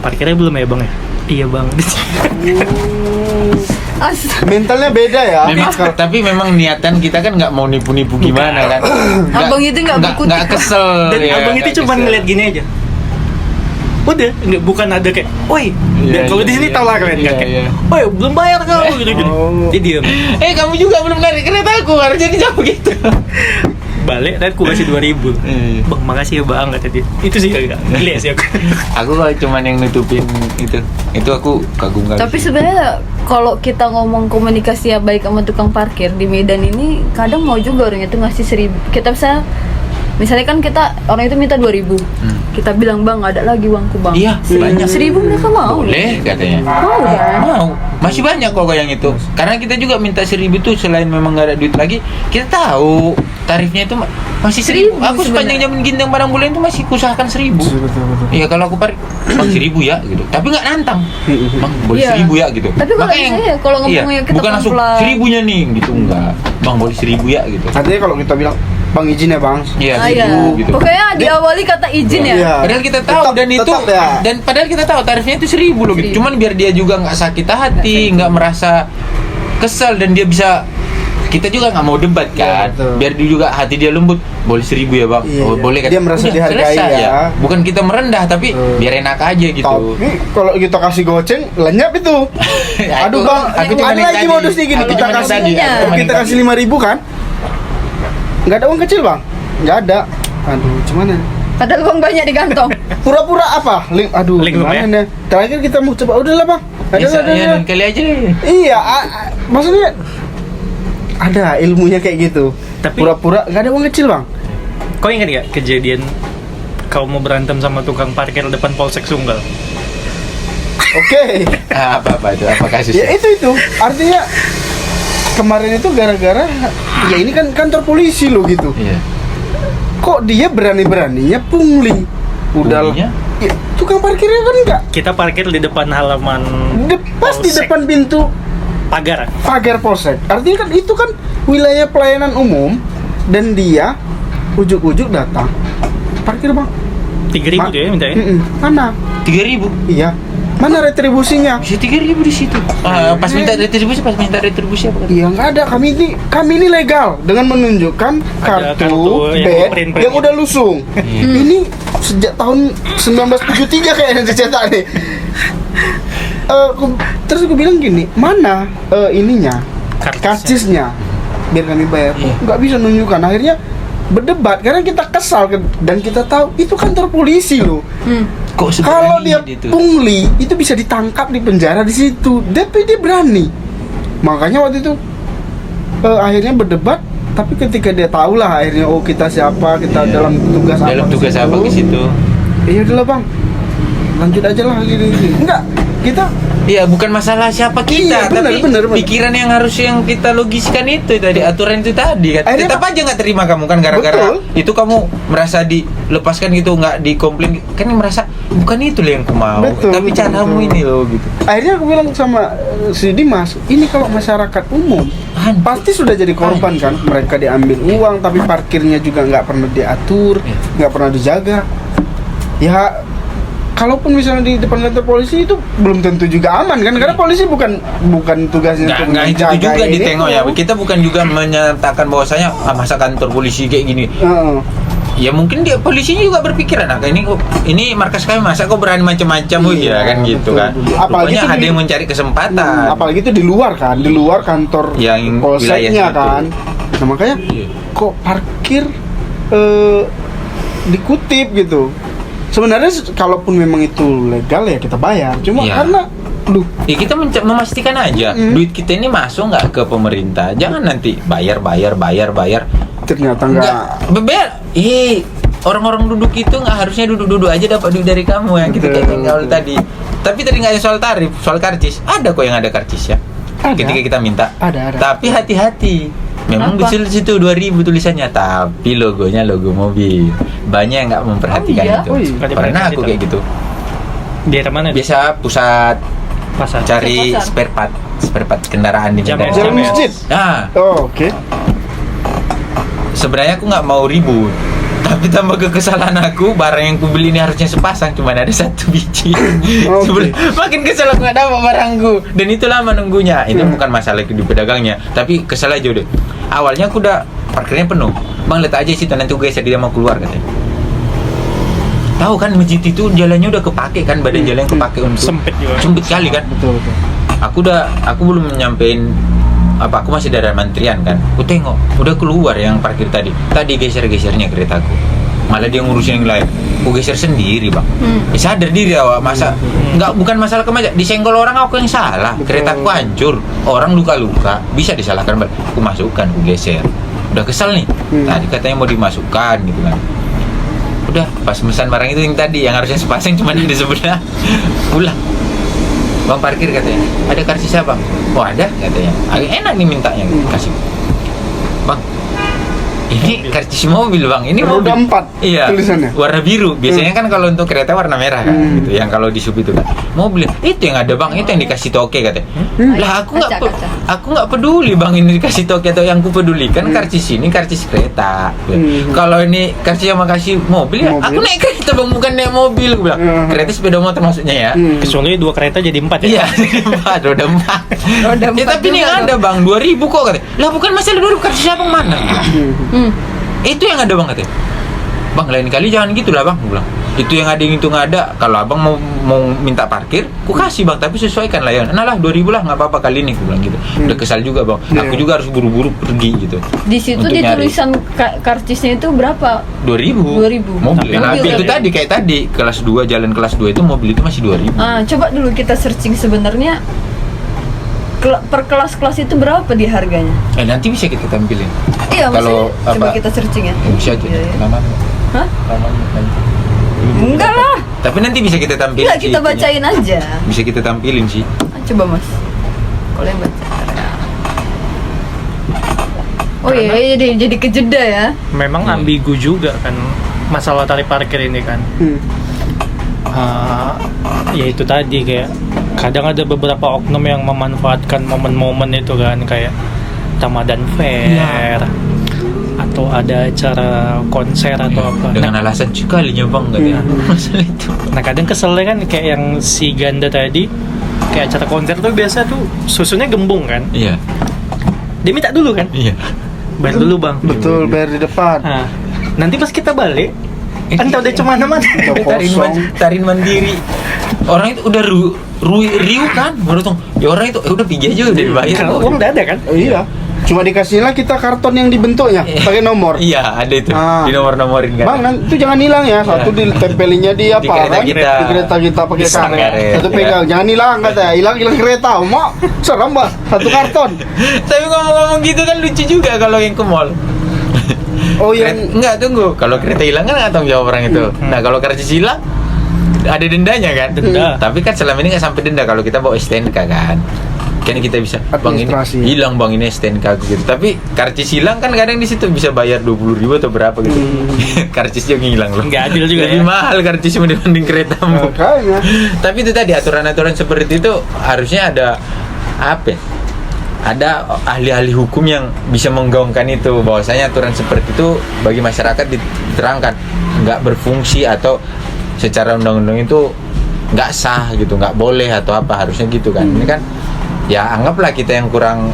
Parkirnya belum ya bang ya? Iya bang. Mentalnya beda ya. Tapi memang niatan kita kan nggak mau nipu-nipu gimana kan. Abang itu nggak berkutik. Nggak kesel. Dan ya, abang itu nggak cuma kesel. ngeliat gini aja. Udah, bukan ada kayak, woi, Iya, kalau iya, di sini iya. tau lah kalian Iya, kayak, iya. woi belum bayar kau gitu. Oh. Dia diem, Kamu juga belum narik kereta aku, harusnya dijawab gitu. balik dan aku kasih 2.000. Iya. Bang makasih ya bang kata dia. Itu sih agak gila sih aku. Aku kalau cuman yang nutupin itu aku kagum kali. Tapi sebenarnya kalau kita ngomong komunikasi ya baik sama tukang parkir di Medan ini, kadang mau juga orang itu ngasih 1.000. Kita misalnya kan orang itu minta 2.000. Kita bilang bang ada lagi uangku bang. Iya, banyak. 1.000 mereka mau. Boleh katanya. Mau kan? Mau. Masih banyak kok yang itu. Karena kita juga minta 1.000 tuh selain memang nggak ada duit lagi, kita tahu tarifnya itu masih 1.000. 1.000 Aku sepanjang zaman gindang barang bulan itu masih kusahakan 1.000. Betul. Iya kalau aku bang 1.000 ya gitu. Tapi nggak nantang. Bang boleh Iya. 1.000 ya gitu. Tapi kalau Makanya misalnya kalau ngomongnya kita bukan langsung pelan-pelan. 1.000-nya nih gitu enggak. Bang boleh 1.000 ya gitu. Artinya kalau kita bilang bang izin ya bang. Iya, Ah, iya. 1.000 gitu. Pokoknya diawali kata izin ya. Iya. Padahal kita tahu Tetap ya. dan padahal kita tahu tarifnya itu 1.000 loh gitu. 1.000. Cuman biar dia juga nggak sakit hati, nggak merasa kesal dan dia bisa kita juga nggak mau debat kan. betul. Biar dia juga hati dia lembut. Boleh 1.000 ya bang. Iya, Oh, iya. boleh kan. Dia merasa Udah, dihargai selesai ya. Bukan kita merendah tapi biar enak aja gitu. Tapi kalau kita kasih goceng lenyap itu. Aduh bang, aku cuma ada yang lagi tadi. modusnya gini. Aku Kita cuma yang kasih, tadi, aku cuma kita yang kasih tadi. 5.000 kan? Nggak ada uang kecil bang? Nggak ada. Aduh, gimana? Padahal uang banyak di kantong. Pura-pura apa? Aduh, Link gimana ya? nih? Terakhir kita mau coba, udahlah bang. Ya, Ada. lain kali aja deh. Iya, maksudnya ada ilmunya kayak gitu. Tapi- Pura-pura nggak ada uang kecil bang. Kau ingat gak kejadian kau mau berantem sama tukang parkir depan Polsek Sunggal? Oke. Apa itu? Apa Ya kasusnya? itu. Artinya kemarin itu gara-gara ya ini kan kantor polisi loh gitu. Iya. Kok dia berani-beraninya pungli? Udah Punglinya? ya, tukang parkirnya kan enggak. Kita parkir di depan halaman Pas di Polsek. depan pintu pagar. pagar polsek. Artinya kan itu kan wilayah pelayanan umum dan dia ujuk-ujuk datang parkir bang. 3.000 dia minta ya. Mana? 3.000. Iya. Mana retribusinya? Bisa 3.000 di situ. Pas minta retribusi apa? Iya nggak ada. Kami ini legal dengan menunjukkan Ada kartu kartu yang bed print-print yang gitu. udah lusung. Ini sejak tahun 1973 kayaknya dicetak nih. Terus aku bilang gini, mana ininya karcisnya biar kami bayar. Iya. Nggak bisa nunjukkan. Akhirnya berdebat karena kita kesal dan kita tahu itu kantor polisi loh. Kok Kalau dia itu? pungli itu bisa ditangkap di penjara di situ. Tapi dia berani. Makanya waktu itu akhirnya berdebat. Tapi ketika dia tahu lah akhirnya kita siapa, kita Iya. dalam tugas apa. Dalam di tugas situ. apa ke situ? Iya udahlah bang, lanjut aja lah gini. Enggak, kita Iya, bukan masalah siapa kita, Iya, benar, tapi benar. pikiran yang harus yang kita logiskan itu tadi, aturan itu tadi kan. Akhirnya Tetap aja nggak terima kamu kan gara-gara Betul. itu kamu merasa dilepaskan gitu, nggak dikomplain kan, merasa bukan itu loh yang aku mau, Betul, tapi betul, caramu betul. ini loh gitu. akhirnya aku bilang sama si Dimas, ini kalau masyarakat umum pasti sudah jadi korban kan. Mereka diambil uang, tapi parkirnya juga nggak pernah diatur, nggak pernah dijaga. Ya, kalaupun misalnya di depan kantor polisi itu belum tentu juga aman kan, karena polisi bukan tugasnya untuk Nggak itu menjaga juga ini. ditengok ya. Kita bukan juga menyatakan bahwasanya masa kantor polisi kayak gini. Heeh. Ya mungkin dia polisinya juga berpikiran, nah ini markas kami, masa kok berani macam-macam Iya, kan gitu betul, kan. betul. Apalagi Rupanya itu ada di- yang mencari kesempatan. Apalagi itu di luar kan, di luar kantor Yang polseknya wilayah situ. kan. Nah makanya Iya. kok parkir dikutip gitu. Sebenarnya kalaupun memang itu legal ya kita bayar. Cuma Iya. karena Ya kita memastikan aja duit kita ini masuk nggak ke pemerintah. Jangan nanti bayar. ternyata enggak. Beber. Orang-orang duduk itu nggak harusnya duduk aja dapat duit dari kamu yang kita Betul, kayak awal betul. tadi. Tapi tadi nggak ada soal tarif, soal karcis. Ada kok yang ada karcis ya. Ada. Ketika kita minta. Ada. Tapi hati-hati. Memang Apa? di situ 2.000 tulisannya, tapi logonya logo mobil. Banyak yang nggak memperhatikan Oh iya? itu. Oh iya. Pernah aku kayak gitu. Daerah mana? Biasa pusat Pasar. cari Pasar. spare part kendaraan di Jam Medan. ya? Jalan masjid. Nah, Oh, oke. sebenarnya aku nggak mau ribut, Tapi tambah kekesalan aku, barang yang kubeli ini harusnya sepasang, cuma ada 1 biji. Makin kesel aku nggak dapat barangku. Dan itu lama nunggunya. Itu bukan masalah di pedagangnya, tapi kesel aja udah. Awalnya aku udah parkirnya penuh. Bang, letak aja situ, nanti gue geser, dia mau keluar katanya. Tahu kan masjid itu jalannya udah kepake kan, badan jalan yang kepake untuk Sempit juga. sempit kali kan. Betul. Aku belum nyampein apa, aku masih dalam antrian kan. Aku tengok udah keluar yang parkir tadi geser-gesernya keretaku, malah dia ngurusin yang lain. Aku geser sendiri bang. Sadar diri awak, masa bukan masalah kemaja, disenggol orang aku yang salah. Keretaku hancur, orang luka-luka, bisa disalahkan balik. Aku masukkan, aku geser. Udah kesel nih, tadi katanya mau dimasukkan gitu kan. Udah pas pesan barang itu yang tadi yang harusnya sepasang cuma di sebelah. Pulang, bang parkir katanya, ada karcis bang? Oh ada katanya, agak enak nih mintanya, kasih bang, ini karcis mobil bang, ini Roda mobil 4 iya, tulisannya. warna biru, biasanya kan kalau untuk kereta warna merah kan, gitu, yang kalau di sub itu kan, mobil, itu yang ada bang, itu yang dikasih toke katanya. Lah aku nggak peduli bang, ini dikasih toke atau yang ku pedulikan karcis ini karcis kereta. Kalau ini karcis yang makasih mobil ya, aku naik kereta bang, bukan naik mobil. Aku bilang, kereta sepeda motor maksudnya ya. Kecuali 2 kereta jadi 4 ya. Iya, roda 4. Roda Ya, 4 tapi ini juga ada bang, 2000 kok katanya. Lah bukan masalah 2000, karcis siapa mana? Itu yang ada bang katanya. Bang lain kali jangan gitu lah bang, aku bilang. Itu yang ada itu nggak ada. Kalau abang mau minta parkir, ku kasih bang, tapi sesuaikan lah ya. Nah lah 2000 lah, nggak apa-apa kali ini, aku bilang gitu. Udah kesal juga bang. Aku juga harus buru-buru pergi gitu. Di situ Untuk di nyari. tulisan karcisnya itu berapa? 2000. 2000. Mobil. Nah, Mobil itu ya? tadi kayak tadi kelas 2 jalan kelas 2 itu mobil itu masih 2000. Coba dulu kita searching sebenarnya per kelas-kelas itu berapa di harganya? Nanti bisa kita tampilin. Iya, Kalau maksudnya coba apa- kita searching ya. Bisa aja. Iya, iya. Namanya. Hah? Namanya nanti. Enggak lah. Tapi nanti bisa kita tampilin. Enggak, sih, kita itunya. bacain aja. Bisa kita tampilin sih. Coba mas, kalau yang baca. Oh iya, jadi kejeda ya. Memang ambigu juga kan masalah tarif parkir ini kan. Ya itu tadi kayak kadang ada beberapa oknum yang memanfaatkan momen-momen itu kan, kayak Ramadan Fair atau ada acara konser atau apa. Dengan alasan sekalinya bang katanya. Masalah itu. Nah kadang keselnya kan kayak yang si Ganda tadi, kayak acara konser tuh biasa tuh susunnya gembung kan. Iya. Dia minta dulu kan, Iya. bayar dulu bang. Betul, bayar di depan. Nah, nanti pas kita balik, entah udah cuma mana. Tarin mandiri. Orang itu udah riuh kan, baru tuh. Ya orang itu udah pergi aja udah dibayar. Kalau kok. uang udah ada kan. Iya. Cuma dikasih lah kita karton yang dibentuknya pakai nomor. Iya, ada itu. Ah. Di nomor-nomorin kan. Bang, itu jangan hilang ya. Satu ditempelinnya di apa Di kereta kan? kita. Di kereta kita pakai Diserang karet. karet. Satu pegang, jangan hilang katanya. Hilang kereta. Mau serem bah. Satu karton. Tapi ngomong-ngomong gitu kan lucu juga kalau yang ke mall. Oh yang Enggak, tunggu. Kalau kereta hilang kan nggak tanggung jawab orang itu. Nah, kalau karcis hilang ada dendanya kan? Denda. Tapi kan selama ini nggak sampai denda kalau kita bawa STNK kan. Kan kita bisa, bang ini Administrasi. hilang bang ini STNK aku gitu. Tapi karcis hilang kan kadang di situ bisa bayar 20.000 atau berapa gitu. Karcisnya hilang loh. Nggak adil juga Lebih ya. mahal karcismu dibanding keretamu. makanya. Tapi itu tadi aturan-aturan seperti itu harusnya ada apa? Ya? Ada ahli-ahli hukum yang bisa menggaungkan itu, bahwasanya aturan seperti itu bagi masyarakat diterangkan nggak berfungsi atau secara undang-undang itu nggak sah gitu, nggak boleh atau apa, harusnya gitu kan. Ini kan ya anggaplah kita yang kurang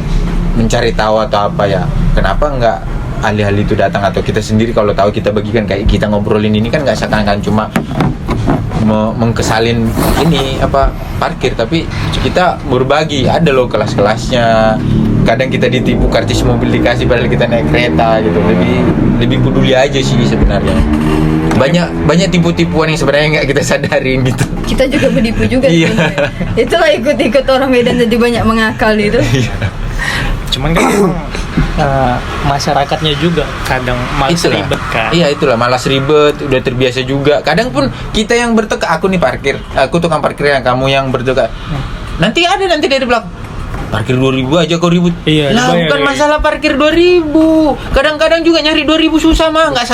mencari tahu atau apa ya, kenapa nggak ahli-ahli itu datang, atau kita sendiri kalau tahu kita bagikan, kayak kita ngobrolin ini kan nggak seakan-akan cuma mengkesalin ini apa parkir, tapi kita berbagi, ada loh kelas-kelasnya. Kadang kita ditipu karcis mobil dikasih padahal kita naik kereta gitu. Lebih peduli aja sih sebenarnya. Banyak tipu-tipuan yang sebenarnya nggak kita sadarin gitu. Kita juga menipu juga Iya. sebenarnya. Itulah ikut-ikut orang Medan jadi banyak mengakal itu. Cuman kan emang, masyarakatnya juga kadang malas Itulah. ribet kan. Iya itulah, malas ribet, udah terbiasa juga. Kadang pun kita yang bertekak, aku nih parkir, aku tukang parkir, yang kamu yang bertekak. Nanti dari belakang, parkir 2.000 aja kau ribut. Iya, lah dibayar, bukan iya. masalah parkir 2.000. Kadang-kadang juga nyari 2.000 susah mah, nggak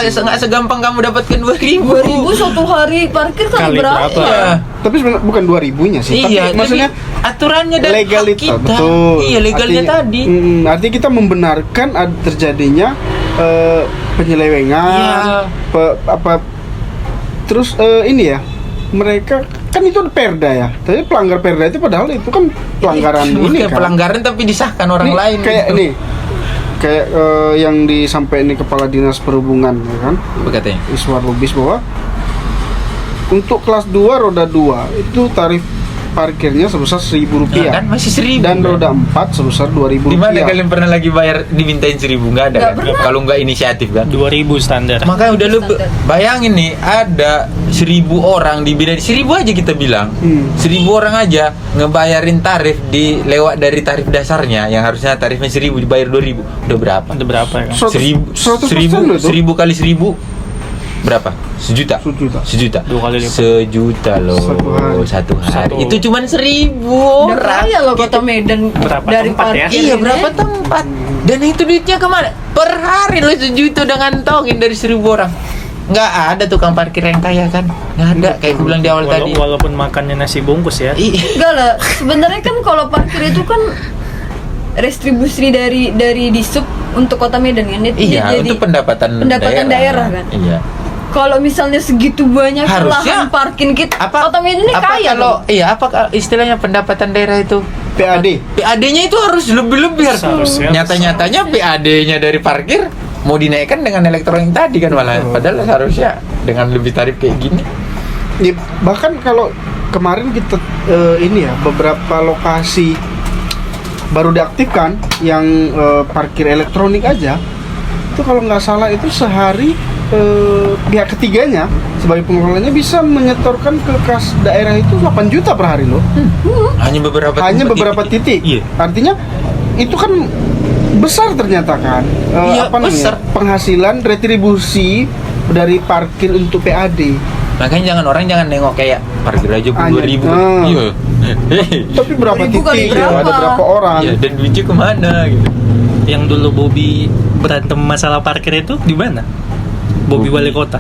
segampang kamu dapatkan 2.000. 2000 satu hari parkir kali Kali berapa? berapa? Iya. Tapi sebenarnya bukan 2.000-nya sih. Iya, Tapi maksudnya jadi aturannya dan legal hak itu kita. betul. Iya, legalnya Artinya- tadi. artinya kita membenarkan terjadinya penyelewengan, terus ini ya, mereka kan itu perda ya, tapi pelanggar perda itu padahal itu kan pelanggaran ini Bukan kan. pelanggaran tapi disahkan orang Nih, lain kayak gitu. nih, kayak yang disampaikan ini Kepala Dinas Perhubungan ya kan, Apa katanya? Iswar Lubis, bahwa untuk kelas 2 roda 2 itu tarif parkirnya sebesar Rp1.000 Nah, kan masih 1.000 dan kan? roda 4 sebesar Rp2.000. Di mana kalian pernah lagi bayar dimintain 1.000? Nggak ada Nggak kan? pernah. Kalau nggak inisiatif kan? 2.000 standar. Makanya udah lu Standar. bayangin nih, ada 1.000 orang di bidang 1.000 aja kita bilang. 1.000 orang aja ngebayarin tarif di lewat dari tarif dasarnya yang harusnya tarifnya 1.000 dibayar 2.000. Udah berapa? Ada berapa ya? 100% loh itu. 1.000 kali 1.000 berapa? Sejuta. Sejuta. 2 kali lipat. Sejuta loh. Satu hari. Satu. Itu cuman 1.000 Udah orang. kaya loh kota Medan Berapa dari tempat ya? parkir Iya, ini. berapa tempat? Dan itu duitnya kemana? Per hari lo sejuta udah ngantongin dari 1.000 orang. Nggak ada tukang parkir yang kaya kan? Nggak ada, kayak gue bilang di awal tadi. Walaupun makannya nasi bungkus ya. Enggak lah, sebenarnya kan kalau parkir itu kan restribusi dari Disub untuk kota Medan kan. Iya, untuk pendapatan daerah kan. Iya. Kalau misalnya segitu banyak Harusnya lahan parkir kita, Apa kota Medan ini apa kaya kalau loh. iya apa istilahnya pendapatan daerah itu? PAD. PAD-nya itu harus lebih-lebih harus. Seharusnya. Nyata-nyatanya PAD-nya dari parkir mau dinaikkan dengan elektronik tadi kan malah. Padahal seharusnya dengan lebih tarif kayak gini. Ya, bahkan kalau kemarin kita ini ya, beberapa lokasi baru diaktifkan yang parkir elektronik aja, itu kalau nggak salah itu sehari pihak ketiganya sebagai pengelolanya bisa menyetorkan ke kas daerah itu 8 juta per hari loh. Hanya beberapa titik. Iya. Artinya itu kan besar ternyata kan. Iya, Apa namanya? besar. Penghasilan retribusi dari parkir untuk PAD. Makanya jangan nengok kayak parkir aja Hanya, 2.000. ah. Iya. Tapi berapa 2.000 kali titik? berapa? Ada berapa orang? Iya, dan duitnya kemana gitu. Yang dulu Bobby berantem masalah parkir itu di mana? Bobby wali kota.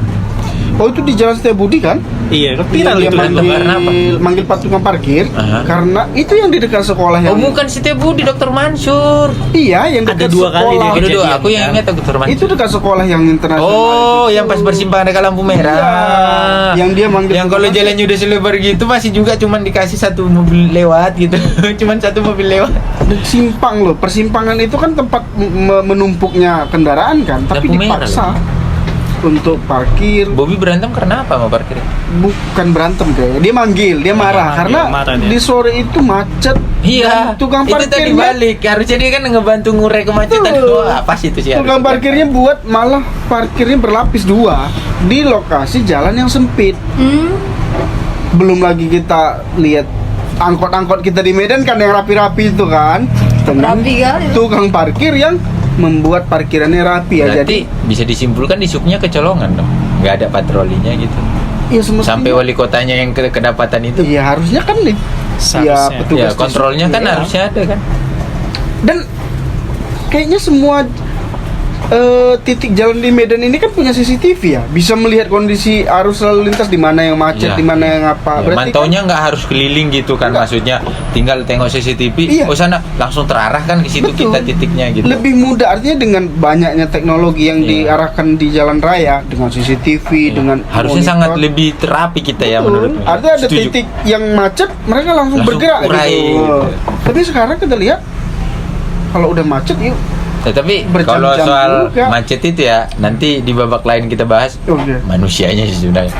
Oh, itu di Jalan Setiabudi kan? Iya, kan Dia viral itu berantem dulu. karena apa? manggil patungan parkir Aha. karena itu yang di dekat sekolah Oh, yang bukan Setiabudi, Dr. Mansur. iya yang Ada dekat 2 kali sekolah. dia Aduh, kejadian, aku yang kan? ingat Dr. Mansur. Itu dekat sekolah yang internasional. Oh, itu. yang pas bersimpangan dekat lampu merah. Iya, yang dia manggil Yang kalau petugas. jalannya udah selebar gitu masih juga cuman dikasih satu mobil lewat gitu. Cuman satu mobil lewat. Simpang loh, persimpangan itu kan tempat menumpuknya kendaraan kan, tapi Lampu merah dipaksa loh. untuk parkir. Bobby berantem karena apa sama parkir? Bukan berantem kayaknya, dia manggil, dia marah Dia karena marah dia. di sore itu macet. Iya, dan tukang itu tadi parkirnya balik. Harusnya dia kan ngebantu ngurai kemacetan. Betul. Wah, pas itu sih. tukang harusnya. parkirnya buat malah parkirnya berlapis 2 di lokasi jalan yang sempit. Belum lagi kita lihat angkot-angkot kita di Medan kan yang rapi-rapi itu kan. Dengan Rapi kali. tukang parkir yang membuat parkirannya rapi ya. Berarti bisa disimpulkan di subnya kecolongan dong. Nggak ada patrolinya gitu. Ya semestinya. Sampai wali kotanya yang kedapatan itu. Iya harusnya kan nih. Ya Seharusnya. petugas Ya, kontrolnya kan Iya. harusnya ada kan. Dan kayaknya semua titik jalan di Medan ini kan punya CCTV ya, bisa melihat kondisi arus lalu lintas di mana yang macet, Iya. di mana yang apa. Ya, Berarti mantaunya nggak harus keliling gitu kan, Nggak. maksudnya tinggal tengok CCTV, Iya. oh sana langsung terarah kan ke situ Betul. kita titiknya gitu. lebih mudah, artinya dengan banyaknya teknologi yang Iya. diarahkan di jalan raya dengan CCTV, Iya. dengan harusnya monitor. sangat lebih terapi kita ya Betul. menurut. Artinya ada Setuju. titik yang macet, mereka langsung Langsung bergerak urai, gitu. gitu. Tapi sekarang kita lihat kalau udah macet yuk. Tapi Berjam-jam kalau soal juga. macet itu ya nanti di babak lain kita bahas Oke. manusianya sih sebenarnya.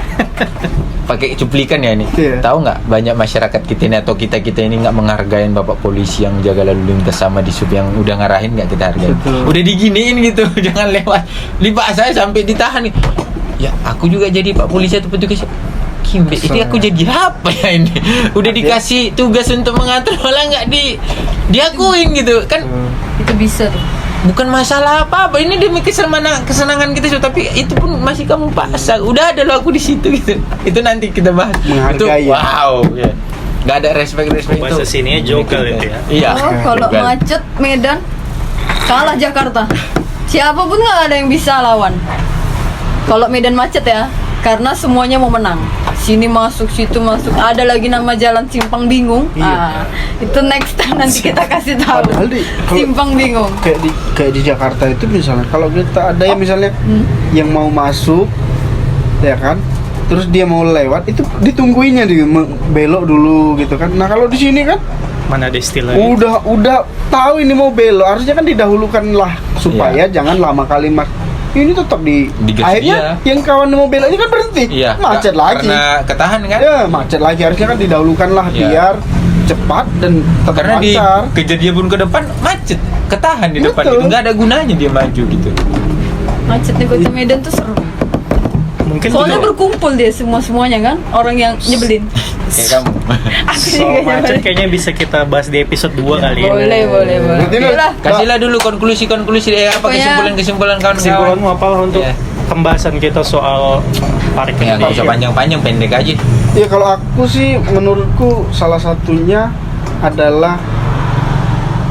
Pakai cuplikan ya ini. Iya. Tahu nggak banyak masyarakat kita ini atau kita ini nggak menghargain bapak polisi yang jaga lalu lintas sama di sub yang udah ngarahin nggak kita hargain. Betul. Udah diginiin gitu jangan lewat. Lipat saya sampai ditahan nih. Ya aku juga jadi pak polisi atau petugas. Kimbe, ini aku jadi apa ya ini? Udah dikasih tugas untuk mengatur malah nggak diakuin gitu kan? Itu bisa tuh. Bukan masalah apa-apa, ini demi kesenangan kita, tapi itu pun masih kamu paksa. Udah ada lo aku di situ gitu. Itu nanti kita bahas. Menghargai Itu ya. wow, ya. Nggak ada respect itu. Bahasa sininya jokel itu ya. Iya. Oh, kalau jokel. macet Medan kalah Jakarta. Siapapun nggak ada yang bisa lawan. Kalau Medan macet ya, karena semuanya mau menang. Sini masuk, situ masuk. Ada lagi nama jalan Simpang Bingung. Iya. Itu next time nanti kita kasih tahu. Padahal Simpang Bingung. kayak di Jakarta itu misalnya kalau kita ada yang misalnya yang mau masuk ya kan, terus dia mau lewat itu ditungguinnya belok dulu gitu kan. Nah kalau di sini kan Mana ada istilah udah tahu ini mau belok, harusnya kan didahulukan lah supaya jangan lama kali ini tetap Digas akhirnya dia. yang kawan mau belok ini kan berhenti, macet lagi karena ketahan kan. ya macet lagi, harusnya kan didahulukan lah biar cepat dan tetap Karena di lancar. kejadian pun ke depan macet, ketahan di depan Betul. itu nggak ada gunanya dia maju gitu. Macetnya Kota Medan tuh seru. mungkin Soalnya juga berkumpul dia semuanya kan, orang yang nyebelin. Kayak kamu. Aku soal juga macet nyebelin. kayaknya bisa kita bahas di episode 2 kali ya. Boleh. Berarti Oke lah. Kasihlah dulu konklusi apa Pokoknya- kesimpulan kawan-kawan. Kesimpulanmu apa untuk Iya. pembahasan kita soal parkir Ya nggak di- usah panjang-panjang, pendek aja. Ya kalau aku sih menurutku salah satunya adalah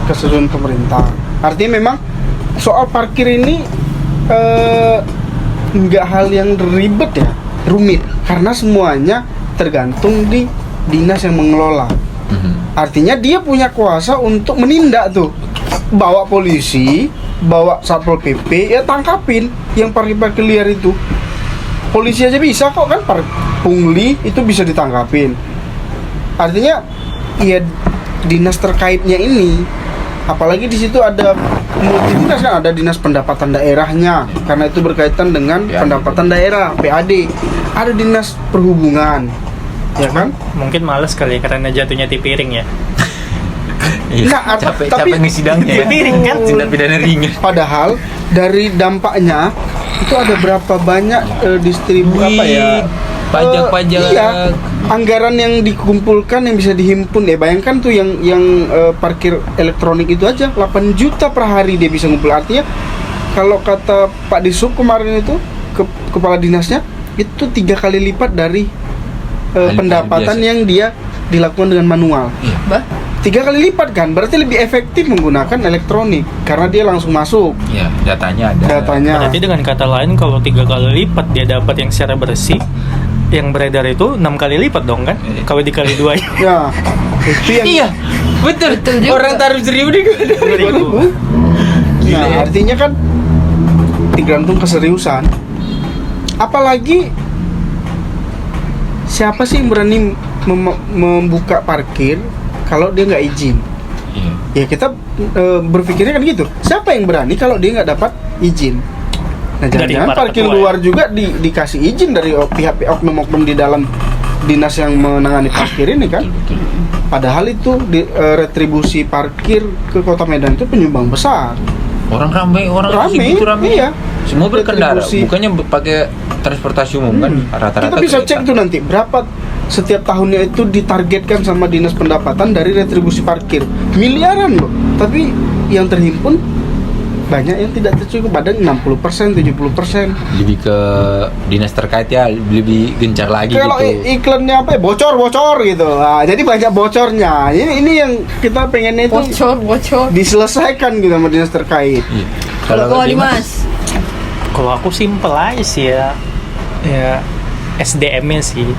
keseriusan pemerintah. Artinya memang soal parkir ini nggak hal yang ribet ya, rumit, karena semuanya tergantung di dinas yang mengelola. Artinya dia punya kuasa untuk menindak tuh, bawa polisi, bawa satpol pp, ya tangkapin yang parkir liar itu. Polisi aja bisa kok kan, pungli itu bisa ditangkapin. Artinya ya dinas terkaitnya ini, apalagi di situ ada multi dinas kan, ada dinas pendapatan daerahnya karena itu berkaitan dengan PAD. pendapatan daerah PAD, ada dinas perhubungan, ya kan. mungkin males kali ya karena jatuhnya di piring ya. Nah, capek ngesidangnya ya. Piring kan? Tindak pidana ringan. Padahal dari dampaknya itu ada berapa banyak apa ya, Pajak-pajak. iya, anggaran yang dikumpulkan yang bisa dihimpun ya. Bayangkan tuh yang parkir elektronik itu aja 8 juta per hari dia bisa ngumpul. Artinya kalau kata Pak Disub kemarin itu kepala dinasnya itu 3 kali lipat dari pendapatan biasa. yang dia dilakukan dengan manual. Iya. Bah, 3 kali lipat kan, berarti lebih efektif menggunakan elektronik karena dia langsung masuk Iya, datanya ada. datanya. Berarti dengan kata lain kalau 3 kali lipat dia dapat yang secara bersih, yang beredar itu 6 kali lipat dong kan? Iya. Kalau dikali 2 ya. Ya, itu yang Iya, betul. Betul juga. Orang taruh 1.000 di 2000. Nah, artinya kan tergantung keseriusan. Apalagi siapa sih yang berani membuka parkir kalau dia nggak izin? Iya. Ya kita berpikirnya kan gitu. Siapa yang berani kalau dia nggak dapat izin? Nah, Dari jangan-jangan para parkir ketua, luar juga dikasih izin dari pihak oknum-oknum di dalam dinas yang menangani parkir ini kan. Betul. Padahal itu retribusi parkir ke Kota Medan itu penyumbang besar. Orang ramai, Rame, segitu ramai. iya. Semua berkendara, Retribusi. bukannya pakai transportasi umum kan? Rata-rata Kita bisa kereta. cek tuh nanti berapa setiap tahunnya itu ditargetkan sama dinas pendapatan dari retribusi parkir, miliaran loh. Tapi yang terhimpun banyak yang tidak tercukup, ada 60%, 70%. Lebih ke dinas terkait ya, lebih gencar lagi Kalau gitu. iklannya apa ya, bocor gitu. Nah, jadi banyak bocornya. Ini yang kita pengennya itu bocor. diselesaikan gitu sama dinas terkait. Iya. Kalau kau Dimas, Kalau aku simple aja sih ya. Ya SDM-nya sih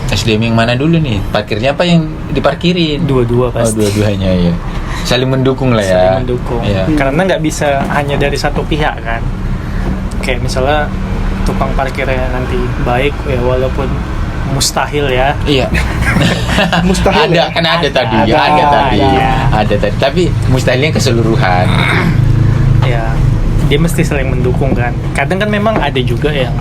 SDM yang mana dulu nih? Parkirnya apa yang diparkirin? dua-dua Oh, pasti. dua-duanya ya. Saling mendukung lah ya. Saling mendukung. Iya. Karena nggak bisa hanya dari satu pihak kan. Kayak misalnya tukang parkirnya nanti baik ya walaupun mustahil ya. Iya. Mustahil ada ya? kan ada tadi, Ada, ada tadi. iya. Ada tadi. Tapi mustahilnya keseluruhan. Ya dia mesti saling mendukung kan. Kadang kan memang ada juga yang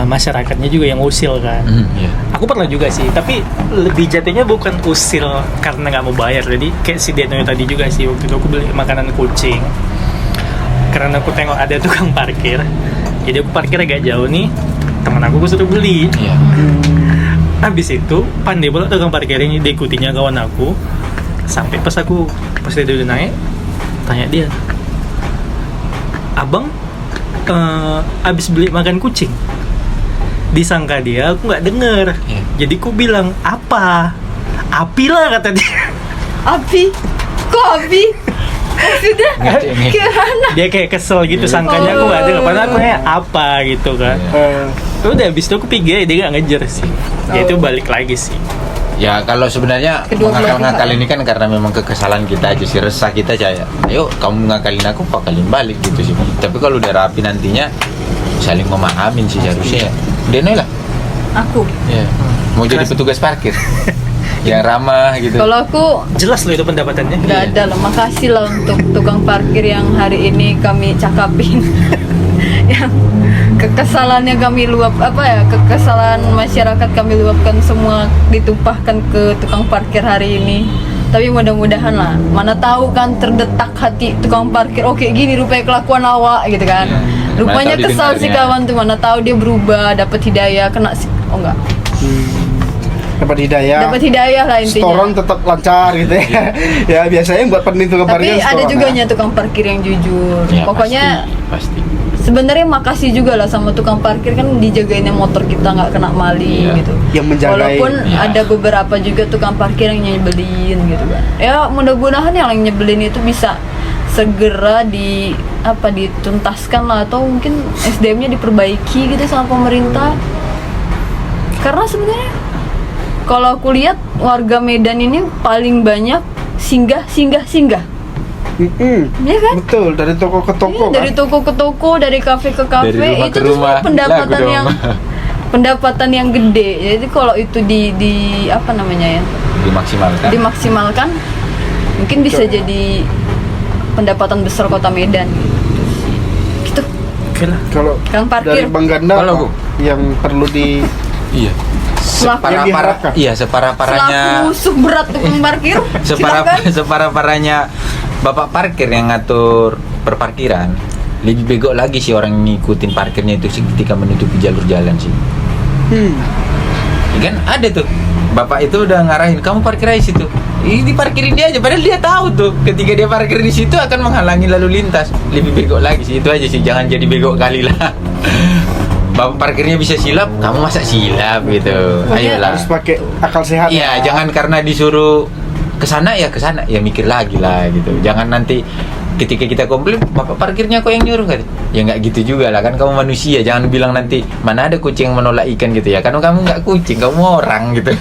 masyarakatnya juga yang usil kan. Iya. Aku pernah juga sih, tapi lebih jatuhnya bukan usil karena nggak mau bayar. Jadi kayak si Deno tadi juga sih, waktu itu aku beli makanan kucing karena aku tengok ada tukang parkir, jadi aku parkir agak jauh nih, teman aku suruh beli. Iya. Habis itu pandai pula tukang parkir ini, diikutinya kawan aku sampai pas dia udah naik, tanya dia, abang abis beli makan kucing? Disangka dia aku nggak denger. Iya. Jadi aku bilang apa? Api lah kata dia. api. Kok api? Sudah Ngecengin. kemana? Dia kayak kesel gitu, sangkanya aku nggak denger. Padahal aku kayak apa gitu kan. Iya. Udah habis itu aku pergi, dia nggak ngejar sih. Dia itu balik lagi sih. Ya kalau sebenarnya Kedua belah ngakal-ngakal pihak. ini kan karena memang kekesalan kita aja sih, resah kita aja. Ayo kamu ngakalin aku, kok akalin balik gitu sih. Tapi kalau udah rapi nantinya saling memahamin sih harusnya. Denoy lah. Aku. Ya. Mau jadi petugas parkir. Yang ramah gitu. Kalau aku Jelas loh itu pendapatannya. nggak ada lah. Makasih lah untuk tukang parkir yang hari ini kami cakapin. Yang kekesalannya kami luap kekesalan masyarakat kami luapkan semua ditumpahkan ke tukang parkir hari ini. Tapi mudah-mudahan lah, mana tahu kan terdetak hati tukang parkir, oh kayak gini rupanya kelakuan awak gitu kan. Rupanya Mana tahu kesal si didengarnya. kawan tuh, mana tahu dia berubah, dapat hidayah, oh enggak, Dapat hidayah. dapat hidayah lah intinya. Setoran tetap lancar gitu ya. Ya biasanya buat pening tukang Tapi parkir ada setoran, juga ya. nya tukang parkir yang jujur. Ya, Pokoknya pasti. sebenarnya makasih juga lah sama tukang parkir, kan dijagainnya motor kita nggak kena maling Iya. gitu. Yang menjagai. Walaupun Iya. ada beberapa juga tukang parkir yang nyebelin gitu kan. Ya mudah-mudahan yang nyebelin itu bisa segera dituntaskan lah, atau mungkin SDM-nya diperbaiki gitu sama pemerintah. Karena sebenarnya kalau aku lihat warga Medan ini paling banyak singgah. Iya kan? Betul, dari toko ke toko Iya, dari kan. toko ke toko, dari kafe ke kafe, Dari rumah itu ke tuh rumah, sebenarnya pendapatan lagu dong. yang pendapatan yang gede. Jadi kalau itu di apa namanya ya, Dimaksimalkan. dimaksimalkan, mungkin bisa jadi pendapatan besar kota Medan. Gitu. Oke lah. Kalau Kang parkir. dari Bang Ganda Kalau apa yang perlu di Iya. yang diharapkan. Iya, separah-parahnya. Selaku musuh berat tukang parkir, silakan. Separah-parahnya Bapak parkir yang ngatur perparkiran, lebih bego lagi sih orang ngikutin parkirnya itu sih ketika menutupi jalur jalan sih. Ya kan ada tuh, Bapak itu udah ngarahin kamu parkir aja situ. Ini diparkirin dia aja, padahal dia tahu tuh ketika dia parkir di situ akan menghalangi lalu lintas. Lebih bego lagi sih, itu aja sih, jangan jadi bego kali lah. Bapak parkirnya bisa silap, kamu masa silap gitu. Pokoknya Ayolah. harus pakai akal sehat. Iya, ya. jangan karena disuruh ke sana ya mikir lagi lah gitu. Jangan nanti ketika kita komplain, Bapak parkirnya kok yang nyuruh kan? Ya nggak gitu juga lah, kan kamu manusia. Jangan bilang nanti mana ada kucing yang menolak ikan gitu ya. Karena kamu nggak kucing, kamu orang gitu.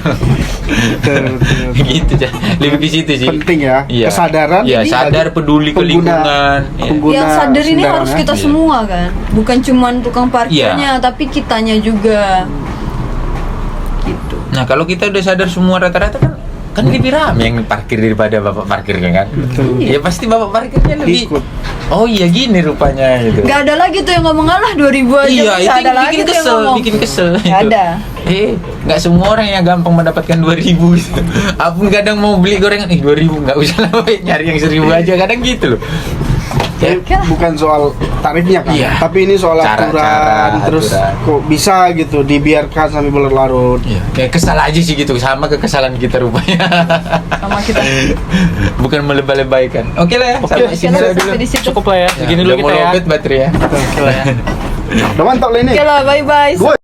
Betul. Gitu aja. Lebih ke situ sih. Penting ya, Iya. kesadaran. Iya, Jadi sadar peduli ke pengguna- lingkungan. Iya. pengguna Yang sadar ini sembarangan. harus kita Iya. semua kan, bukan cuman tukang parkirnya, tapi kitanya juga. Gitu. Nah, kalau kita udah sadar semua rata-rata kan lebih ramai yang parkir daripada Bapak parkir kan? Betul. Ya pasti Bapak parkirnya lebih. Ikut. Oh iya gini rupanya gitu. Gak ada lagi tuh yang ngomong alah 2000 aja. Iya, Nggak itu ada yang lagi bikin tuh yang kesel, ngomong. bikin kesel. Nggak itu. ada. Nggak semua orang yang gampang mendapatkan 2000 gitu. Apun kadang mau beli gorengan, 2000 nggak usah lah, woy, nyari yang 1000 aja, kadang gitu loh. Ya, Bukan soal tarifnya kan, Iya. tapi ini soal aturan, terus aturan. kok bisa gitu dibiarkan sampai berlarut. Iya, kayak kesal aja sih gitu, sama kekesalan kita rupanya. Sama kita. Bukan melebay-lebaykan. Oke lah ya, Oke, sampai Oke sini lah, dulu. sampai di situ. Cukup lah ya. Ya, Segini udah dulu mau kita ya. lowbat baterai ya. Oke lah ya. Udah mantap lah ini. Oke lah, bye bye. Gua